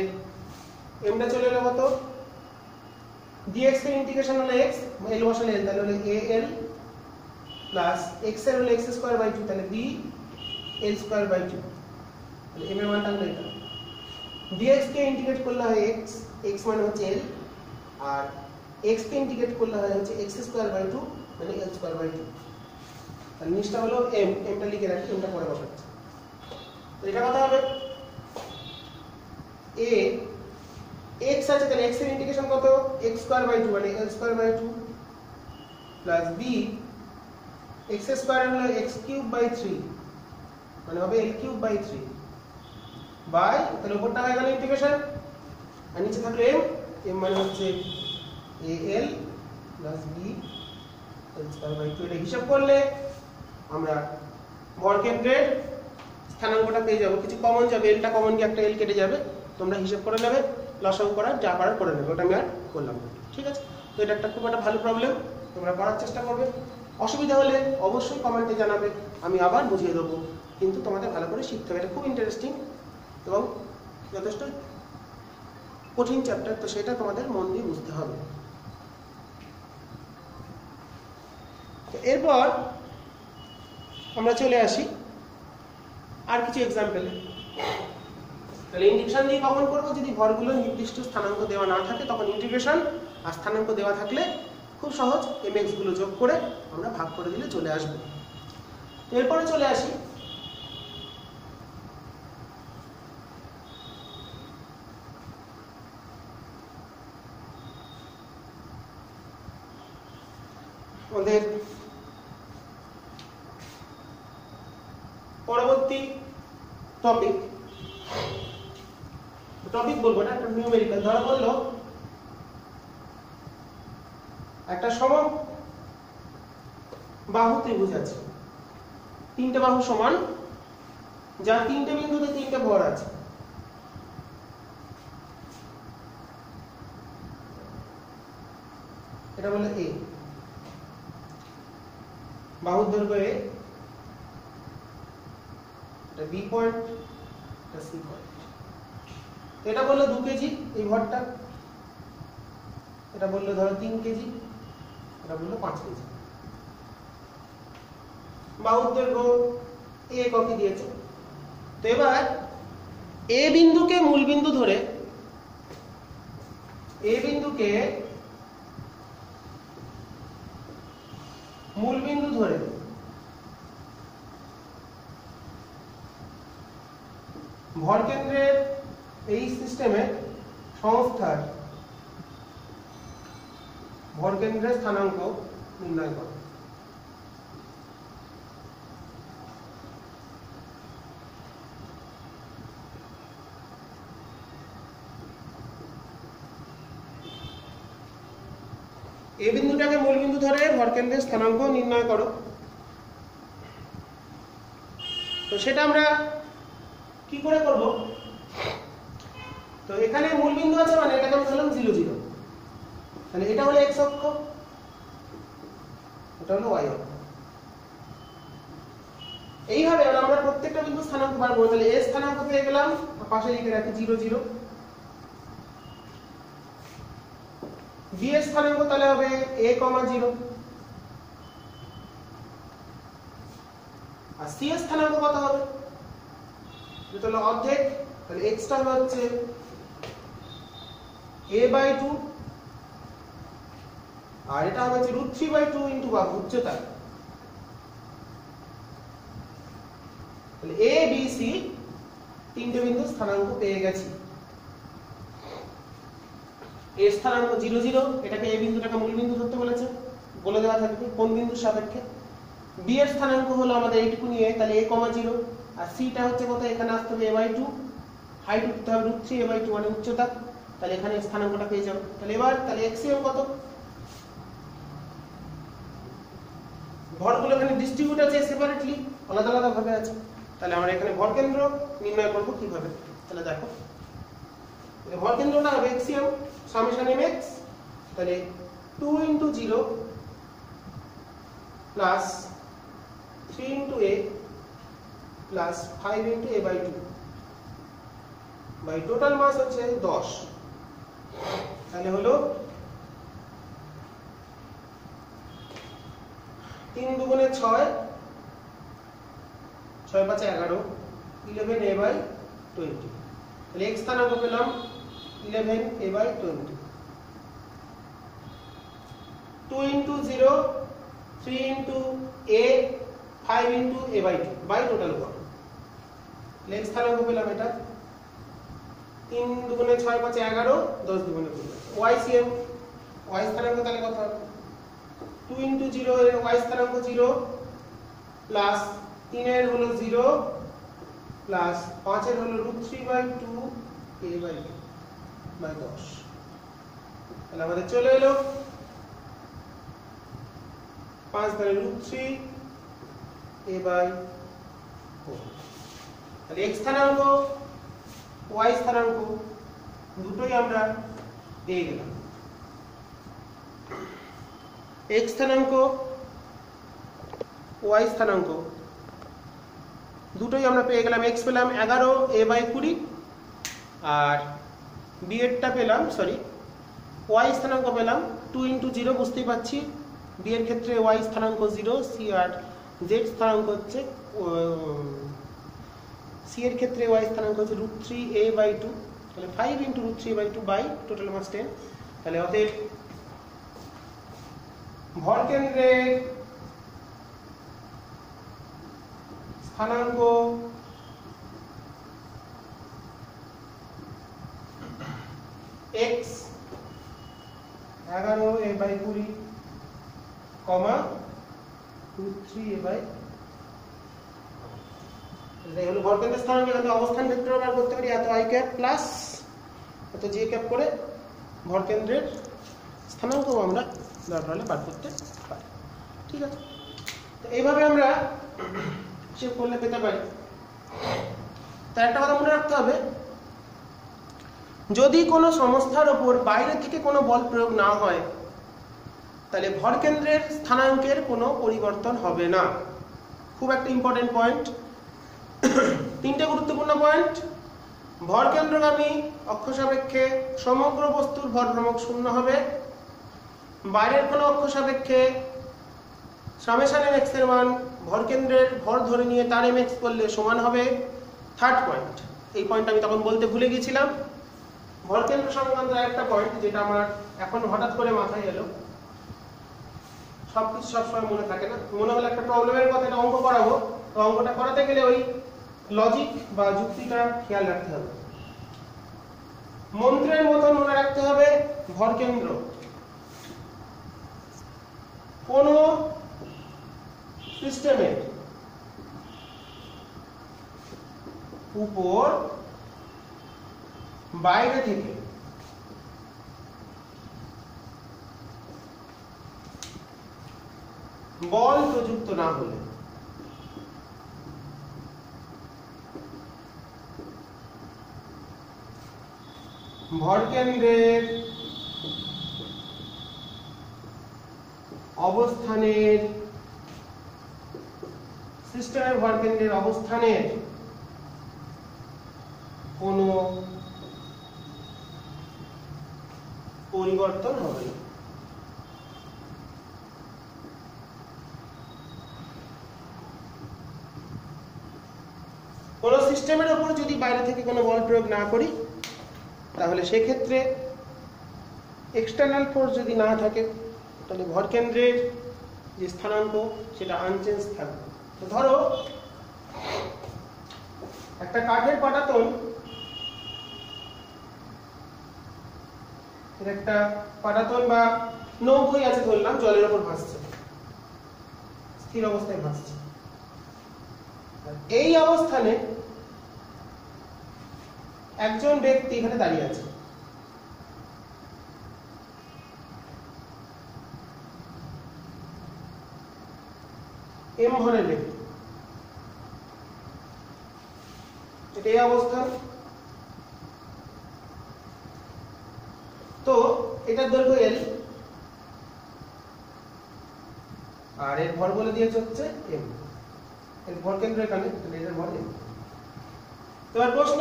mটা চলে এলো কত, dx এর ইন্টিগ্রেশন হলো x, l বসালে l, তাহলে হলো al প্লাস x এর হলো x স্কয়ার বাই 2, তাহলে b l স্কয়ার বাই 2, তাহলে m এর মানটা হলো এটা। dx কে ইন্টিগ্রেট করলে হয় x, x মানে হচ্ছে l, আর x কে ইন্টিগ্রেট করলে হয় হচ্ছে x স্কয়ার বাই 2 মানে l স্কয়ার বাই 2। তাহলে নিচটা হলো m, mটা লিখে রাখি, mটা পরে বসাচ্ছি। তো এটা কত হবে, a x আছে, তাহলে x এর ইন্টিগ্রেশন কত, x স্কয়ার বাই 2 মানে l square by 2 plus b x square হলো x কিউব বাই 3 মানে হবে l কিউব বাই 3 বাই, তাহলে উপরটা হয়ে গেল ইন্টিগ্রেশন, আর নিচে থাকলো m মানে হচ্ছে al plus b l square by 2। এটা হিসাব করলে আমরা ভরকেন্দ্রের স্থানাঙ্কটা পেয়ে যাব। কিছু কমন যাবে, এলটা কমন গিয়ে একটা এল কেটে যাবে, তোমরা হিসাব করে নেবে, লসাগু করার যা পারার করে নেবে, ওটা আমি আর করলাম না। ঠিক আছে, তো এটা একটা খুব একটা ভালো প্রবলেম, তোমরা করার চেষ্টা করবে। অসুবিধা হলে অবশ্যই কমেন্টে জানাবে, আমি আবার বুঝিয়ে দেবো, কিন্তু তোমাদের ভালো করে শিখতে হবে। এটা খুব ইন্টারেস্টিং এবং যথেষ্ট কঠিন চ্যাপ্টার, তো সেটা তোমাদের মন দিয়ে বুঝতে হবে। তো এরপর আমরা চলে আসি আর কিছু এক্সাম্পলে। তাহলে ইন্টিগ্রেশন দিয়ে কখন করবো, যদি ভরগুলো নির্দিষ্ট স্থানাঙ্ক দেওয়া না থাকে তখন ইন্টিগ্রেশন, আর স্থানাঙ্ক দেওয়া থাকলে খুব সহজ mx গুলো যোগ করে আমরা ভাগ করে দিলে চলে আসবে। এরপরে চলে আসি আমাদের পরবর্তী টপিক বলবো না, একটা নিউমেরিক্যাল। ধরা বললো একটা সমবাহু ত্রিভুজ আছে, তিনটে বাহু সমান, যার তিনটে বিন্দুতে তিনটে ভর আছে। এটা বলে a, বাহুর দৈর্ঘ্য a, এটা b পয়েন্ট, এটা c পয়েন্ট। এটা বললো 2 কেজি এই ভরটা, এটা বললো ধরো 3 কেজি, এটা বললো 5 কেজি। বাহুর দৈর্ঘ্য a এককে দিয়েছে। তো এবার a বিন্দুকে মূল বিন্দু ধরে, a বিন্দুকে মূল বিন্দু ধরে ভরকেন্দ্রের এই সিস্টেমে সংস্থার ভরকেন্দ্রের স্থানাঙ্ক নির্ণয় করো। এই বিন্দুটাকে মূল বিন্দু ধরে ভরকেন্দ্রের স্থানাঙ্ক নির্ণয় করো। তো সেটা আমরা কি করে করব, তো এখানে মূল বিন্দু আছে মানে এটাকে আমি ধরলাম 0 0, তাহলে এটা হলো x অক্ষ, এটা হলো y অক্ষ। এইভাবে আমরা প্রত্যেকটা বিন্দু স্থানাঙ্ক বার করব। তাহলে a স্থানাঙ্ক পেয়ে গেলাম, পাশে লিখে রাখি 0 0। b এর স্থানাঙ্ক তাহলে হবে a, 0, আর c এর স্থানাঙ্ক কত হবে, এটা হলো অর্ধেক, তাহলে x টা হচ্ছে a/2, আর এটা হচ্ছে √3/2 ইনটু বাহু উচ্চতা। তাহলে a b c তিনটে বিন্দু স্থানাঙ্ক পেয়ে গেছি। a স্থানাঙ্ক 0 0, এটাকে a বিন্দুটাকে মূল বিন্দু ধরতে বলেছে, বলে দেওয়া থাকবে কোন বিন্দুর সাপেক্ষে। b এর স্থানাঙ্ক হলো আমাদের এইটুকু নিয়ে, তাহলে a, 0, আর c টা হচ্ছে কত, এখানে আসতে হবে a/2, হাইট উঠতে হবে √3a/2 মানে উচ্চতা, তাহলে এখানে স্থানাঙ্কটা পেয়ে যাব। তাহলে এবার তাহলে xm কত, ভরগুলো এখানে ডিস্ট্রিবিউট আছে সেপারেটলি, আলাদা আলাদা ভাবে আছে। তাহলে আমরা এখানে ভরকেন্দ্র নির্ণয় করব কিভাবে, তাহলে দেখো ভরকেন্দ্রটা হবে xm সামেশন mx, তাহলে 2 × 0 প্লাস 3 into a প্লাস 5 into a by 2 by total mass হচ্ছে 10। তাহলে হলো 3 দুগুণে 6, 6 5 11, 11a by 20। তাহলে x স্থানাঙ্ক পেলাম 11a by 20। 2 into 0, 3 into a, 5 into a by 2 by total 1। তাহলে x স্থানাঙ্ক পেলাম এটা 3 দুগুণে 6 5 11, 10 দুগুণে 20। YCM y স্থানাঙ্ক তাহলে কত হবে? 2 into 0 এর y স্থানাঙ্ক 0 প্লাস 3 এর হলো 0 প্লাস 5 এর হলো √3 by 2 a by 2 by 10। তাহলে আমাদের চলে এলো 5 তাহলে √3 a by 4। তাহলে x স্থানাঙ্ক y স্থানাঙ্ক দুটোই আমরা পেয়ে গেলাম। x স্থানাঙ্ক y স্থানাঙ্ক দুটোই আমরা পেয়ে গেলাম। x পেলাম 11 a by 20 আর b এরটা পেলাম y স্থানাঙ্ক পেলাম 2 into 0। বুঝতেই পারছি b এর ক্ষেত্রে y স্থানাঙ্ক 0, c আর z স্থানাঙ্ক হচ্ছে c এর ক্ষেত্রে y স্থানাঙ্ক হচ্ছে √3a by 2। তাহলে 5 into √3 by 2 by টোটাল মাস 10। তাহলে অতএব ভরকেন্দ্রের স্থানাঙ্ক x 11a by 20, √3a by। এই হলো ভরকেন্দ্রের স্থানাঙ্ক। এখানে অবস্থান ভেক্টর বার করতে পারি এত i ক্যাপ প্লাস এত j ক্যাপ করে ভরকেন্দ্রের স্থানাঙ্ক আমরা দরকার হলে বার করতে পারি। ঠিক আছে, তো এইভাবে আমরা হিসেব করলে পেতে পারি। তার একটা কথা মনে রাখতে হবে, যদি কোনো সংস্থার উপর বাইরে থেকে কোনো বল প্রয়োগ না হয় তাহলে ভরকেন্দ্রের স্থানাঙ্কের কোনো পরিবর্তন হবে না। খুব একটা ইম্পর্টেন্ট পয়েন্ট। তিনটে গুরুত্বপূর্ণ পয়েন্ট। ভরকেন্দ্রগামী অক্ষ সাপেক্ষে সমগ্র বস্তুর ভরভ্রামক 0 হবে। বাইরের কোনো অক্ষ সাপেক্ষে সামেশন mx এর মান ভরকেন্দ্রের ভর ধরে নিয়ে তার mx করলে সমান হবে। থার্ড পয়েন্ট, এই পয়েন্ট আমি তখন বলতে ভুলে গিয়েছিলাম। ভরকেন্দ্র সংক্রান্ত একটা পয়েন্ট যেটা আমার এখন হঠাৎ করে মাথায় এলো, সবকিছু সবসময় মনে থাকে না। মনে হলো একটা প্রবলেমের কথা, একটা অঙ্ক করাবো, তো অঙ্কটা করাতে গেলে ওই লজিক বা যুক্তিটা খেয়াল রাখতে হবে। মন্ত্রের মতন মনে রাখতে হবে, ভরকেন্দ্র কোন সিস্টেমের উপর বাইরে থেকে বল প্রযুক্ত না হলে ভরকেন্দ্রের অবস্থানের সিস্টেমের ভরকেন্দ্রের অবস্থানের কোনো পরিবর্তন হবে না। কোন সিস্টেমের উপর যদি বাইরে থেকে কোনো বল প্রয়োগ না করি তাহলে সেক্ষেত্রে এক্সটার্নাল ফোর্স যদি না থাকে তাহলে ভরকেন্দ্রের যে স্থানাঙ্ক সেটা আনচেঞ্জ থাকবে। তো ধরো একটা কাঠের পাটাতন, একটা পাটাতন বা নৌকোই আছে ধরলাম, জলের উপর ভাসছে, স্থির অবস্থায় ভাসছে। এই অবস্থানে একজন ব্যক্তি এখানে দাঁড়িয়ে আছে। এম ভরের ব্যক্তি, এটা এই অবস্থা। তো এটার দৈর্ঘ্য L আর এর ভর বলে দিয়েছে হচ্ছে m, এর ভর কেন্দ্র এখানে, তাহলে এর ভর m। তো এবার প্রশ্ন,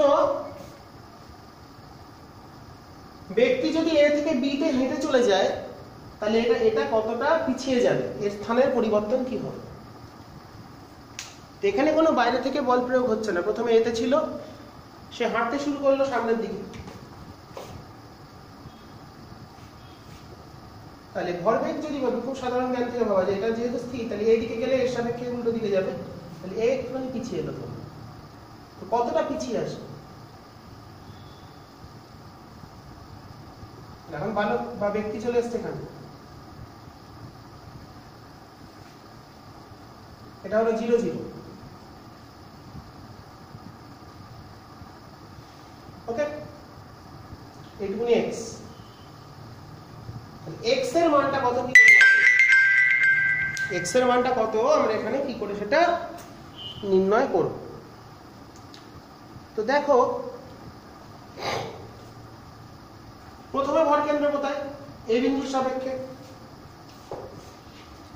ব্যক্তি যদি a থেকে b তে হেঁটে চলে যায় তাহলে এটা কতটা পিছিয়ে যাবে, এর স্থানের পরিবর্তন কি হবে। তো এখানে কোনো বাইরে থেকে বল প্রয়োগ হচ্ছে না, প্রথমে এতে ছিল, সে হাঁটতে শুরু করলো সামনের দিকে, তাহলে ভরবেগ যদি ভাবে, খুব সাধারণ জ্ঞান থেকে ভাবা যায়, এটা যেহেতু স্থির তাহলে এই দিকে গেলে এর সাপেক্ষে উল্টো দিকে যাবে, তাহলে এ একটুখানি পিছিয়ে এলো, তো কতটা পিছিয়ে আসে। এখন বালক বা ব্যক্তি চলে এসছে এখানে, এটা হলো 0 0, ওকে, এইটুকুনি x, x এর মানটা কত, কি করে x এর মানটা কত আমরা এখানে কি করে সেটা নির্ণয় করব। তো দেখো, প্রথমে ভর কেন্দ্র কোথায়, a বিন্দুর সাপেক্ষে,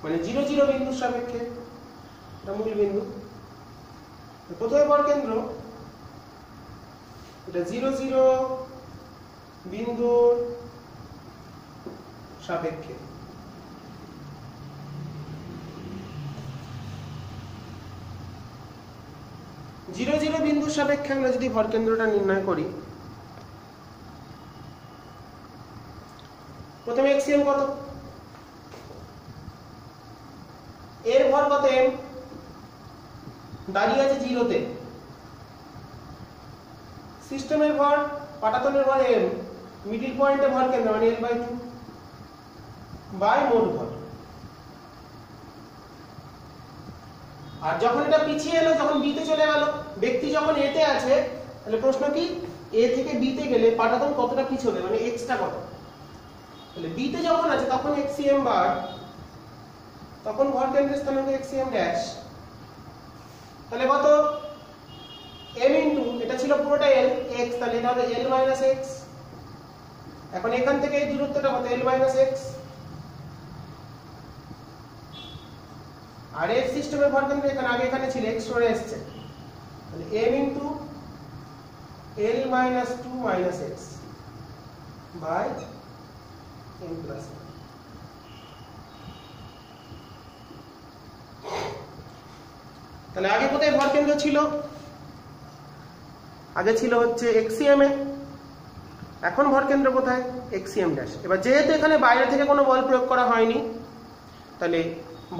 মানে 0 0 বিন্দুর সাপেক্ষে, এটা মূল বিন্দু। প্রথমে ভর কেন্দ্র এটা 0 0 বিন্দুর সাপেক্ষে, জিরো জিরো বিন্দুর সাপেক্ষে আমরা যদি ভর কেন্দ্রটা নির্ণয় করি, প্রথমে এক্সিএম কত, এর ভর কত m, দাঁড়িয়ে আছে 0 তে, সিস্টেমের ভর, পাটাতনের ভর m, মিডল পয়েন্টে ভর কেন্দ্র মানে l/2 বাই মোট ভর। আর যখন এটা পিছিয়ে এলো, যখন b তে চলে গেল, ব্যক্তি যখন a তে আছে, তাহলে প্রশ্ন কি, a থেকে b তে গেলে পাটাতন কতটা পিছবে, মানে x টা কত, তাহলে b তে যখন আছে তখন xcm বার, তখন ভর কেন্দ্রের স্থানাঙ্ক xcm ড্যাশ, তাহলে কত m ইনটু, এটা ছিল পুরোটা l x, তাহলে এটা হবে l মাইনাস x। এখন এখান থেকে এই দূরত্বটা কত, l মাইনাস x, আর এর সিস্টেমের ভর কেন্দ্র এখানে, আগে এখানে ছিল, x সরে এসেছে, তাহলে m into l minus 2 minus x by m plus 1। তাহলে আগে কোথায় ভর কেন্দ্র ছিল, আগে ছিল হচ্ছে xcm এ, এখন ভর কেন্দ্র কোথায়, xcm ড্যাশ। এবার যেহেতু এখানে বাইরে থেকে কোনো বল প্রয়োগ করা হয়নি, তাহলে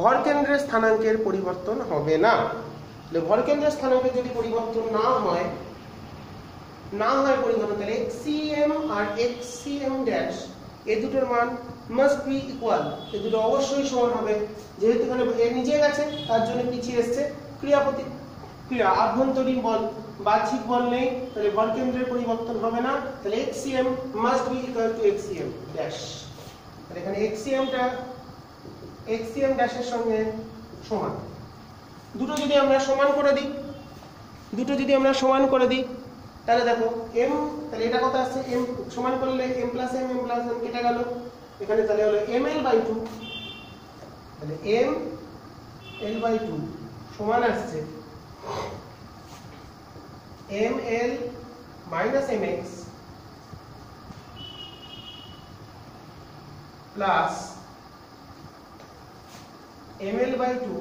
ভর কেন্দ্রের স্থানাঙ্কের পরিবর্তন হবে না। তাহলে ভর কেন্দ্রের স্থানাঙ্কের যদি পরিবর্তন না হয় পরিবর্তন, তাহলে xcm আর xcm ড্যাশ এই দুটোর মান মাস্ট বি ইকুয়াল, এই দুটো অবশ্যই সমান হবে। যেহেতু এখানে এ নিজে গেছে তার জন্য পিছিয়ে এসছে, ক্রিয়া আভ্যন্তরীণ বল, বাহ্যিক বল নেই, তাহলে ভর কেন্দ্রের পরিবর্তন হবে না, তাহলে xcm must be equal to xcm dash. তাহলে এখানে xcmটা xcm ড্যাশের সঙ্গে সমান। দুটো যদি আমরা সমান করে দিই, তাহলে দেখো m, তাহলে এটা কত আসছে, m সমান করলে m প্লাস m কেটে গেল, এখানে তাহলে হলো ml/2, তাহলে ml/2 সমান আসছে ml minus mx plus ml/2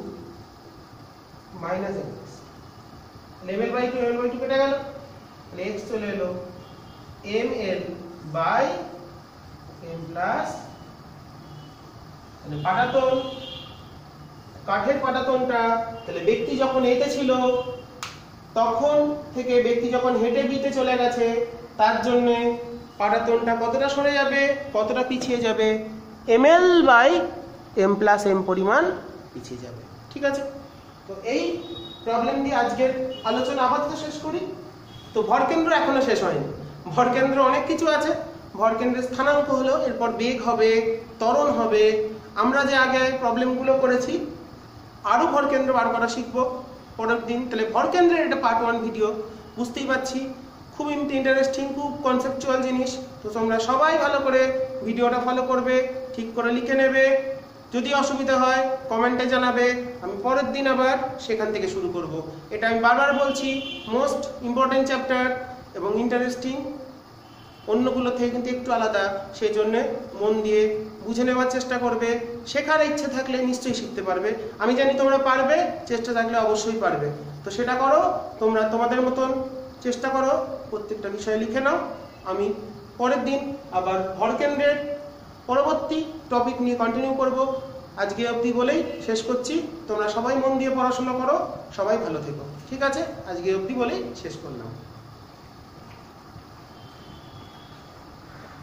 minus mx, ml/2 কেটে গেল, তাহলে x চলে এলো ml বাই m প্লাস, তাহলে পাটাতন, কাঠের পাটাতনটা, তাহলে ব্যক্তি যখন এতে ছিল তখন থেকে ব্যক্তি যখন হেঁটে বিতে চলে গেছে, তার জন্য পাটাতনটা কতটা সরে যাবে, কতটা পিছিয়ে যাবে, ml by m plus m পরিমাণ পিছিয়ে যাবে। ঠিক আছে, তো এই প্রবলেম দিয়ে আজকের আলোচনা আপাতত শেষ করি। তো ভরকেন্দ্র এখনো শেষ হয়নি, ভরকেন্দ্র অনেক কিছু আছে। ভরকেন্দ্রের স্থানাঙ্ক হলো, এরপর বেগ হবে, ত্বরণ হবে, আমরা যে আগে প্রবলেমগুলো করেছি আরো ভরকেন্দ্র বার করা শিখবো পরের দিন। তাহলে ভরকেন্দ্রের এটা পার্ট 1 ভিডিও, বুঝতেই পারছি খুব ইন্টারেস্টিং, খুব কনসেপচুয়াল জিনিস। তো তোমরা সবাই ভালো করে ভিডিওটা ফলো করবে, ঠিক করে লিখে নেবে, যদি অসুবিধা হয় কমেন্টে জানাবে, আমি পরের দিন আবার সেখান থেকে শুরু করব। এটা আমি বারবার বলছি, মোস্ট ইম্পর্টেন্ট চ্যাপ্টার এবং ইন্টারেস্টিং, অন্যগুলো থেকে কিন্তু একটু আলাদা, সেই জন্যে মন দিয়ে বুঝে নেওয়ার চেষ্টা করবে। শেখার ইচ্ছে থাকলে নিশ্চয়ই শিখতে পারবে, আমি জানি তোমরা পারবে, চেষ্টা থাকলে অবশ্যই পারবে। তো সেটা করো, তোমরা তোমাদের মতন চেষ্টা করো, প্রত্যেকটা বিষয় লিখে নাও। আমি পরের দিন আবার ভরকেন্দ্রের পরবর্তী টপিক নিয়ে কন্টিনিউ করব। আজকে অবধি বলেই শেষ করছি, তোমরা সবাই মন দিয়ে পড়াশোনা করো, সবাই ভালো থেকো। ঠিক আছে, আজকে অবধি বলেই শেষ করলাম।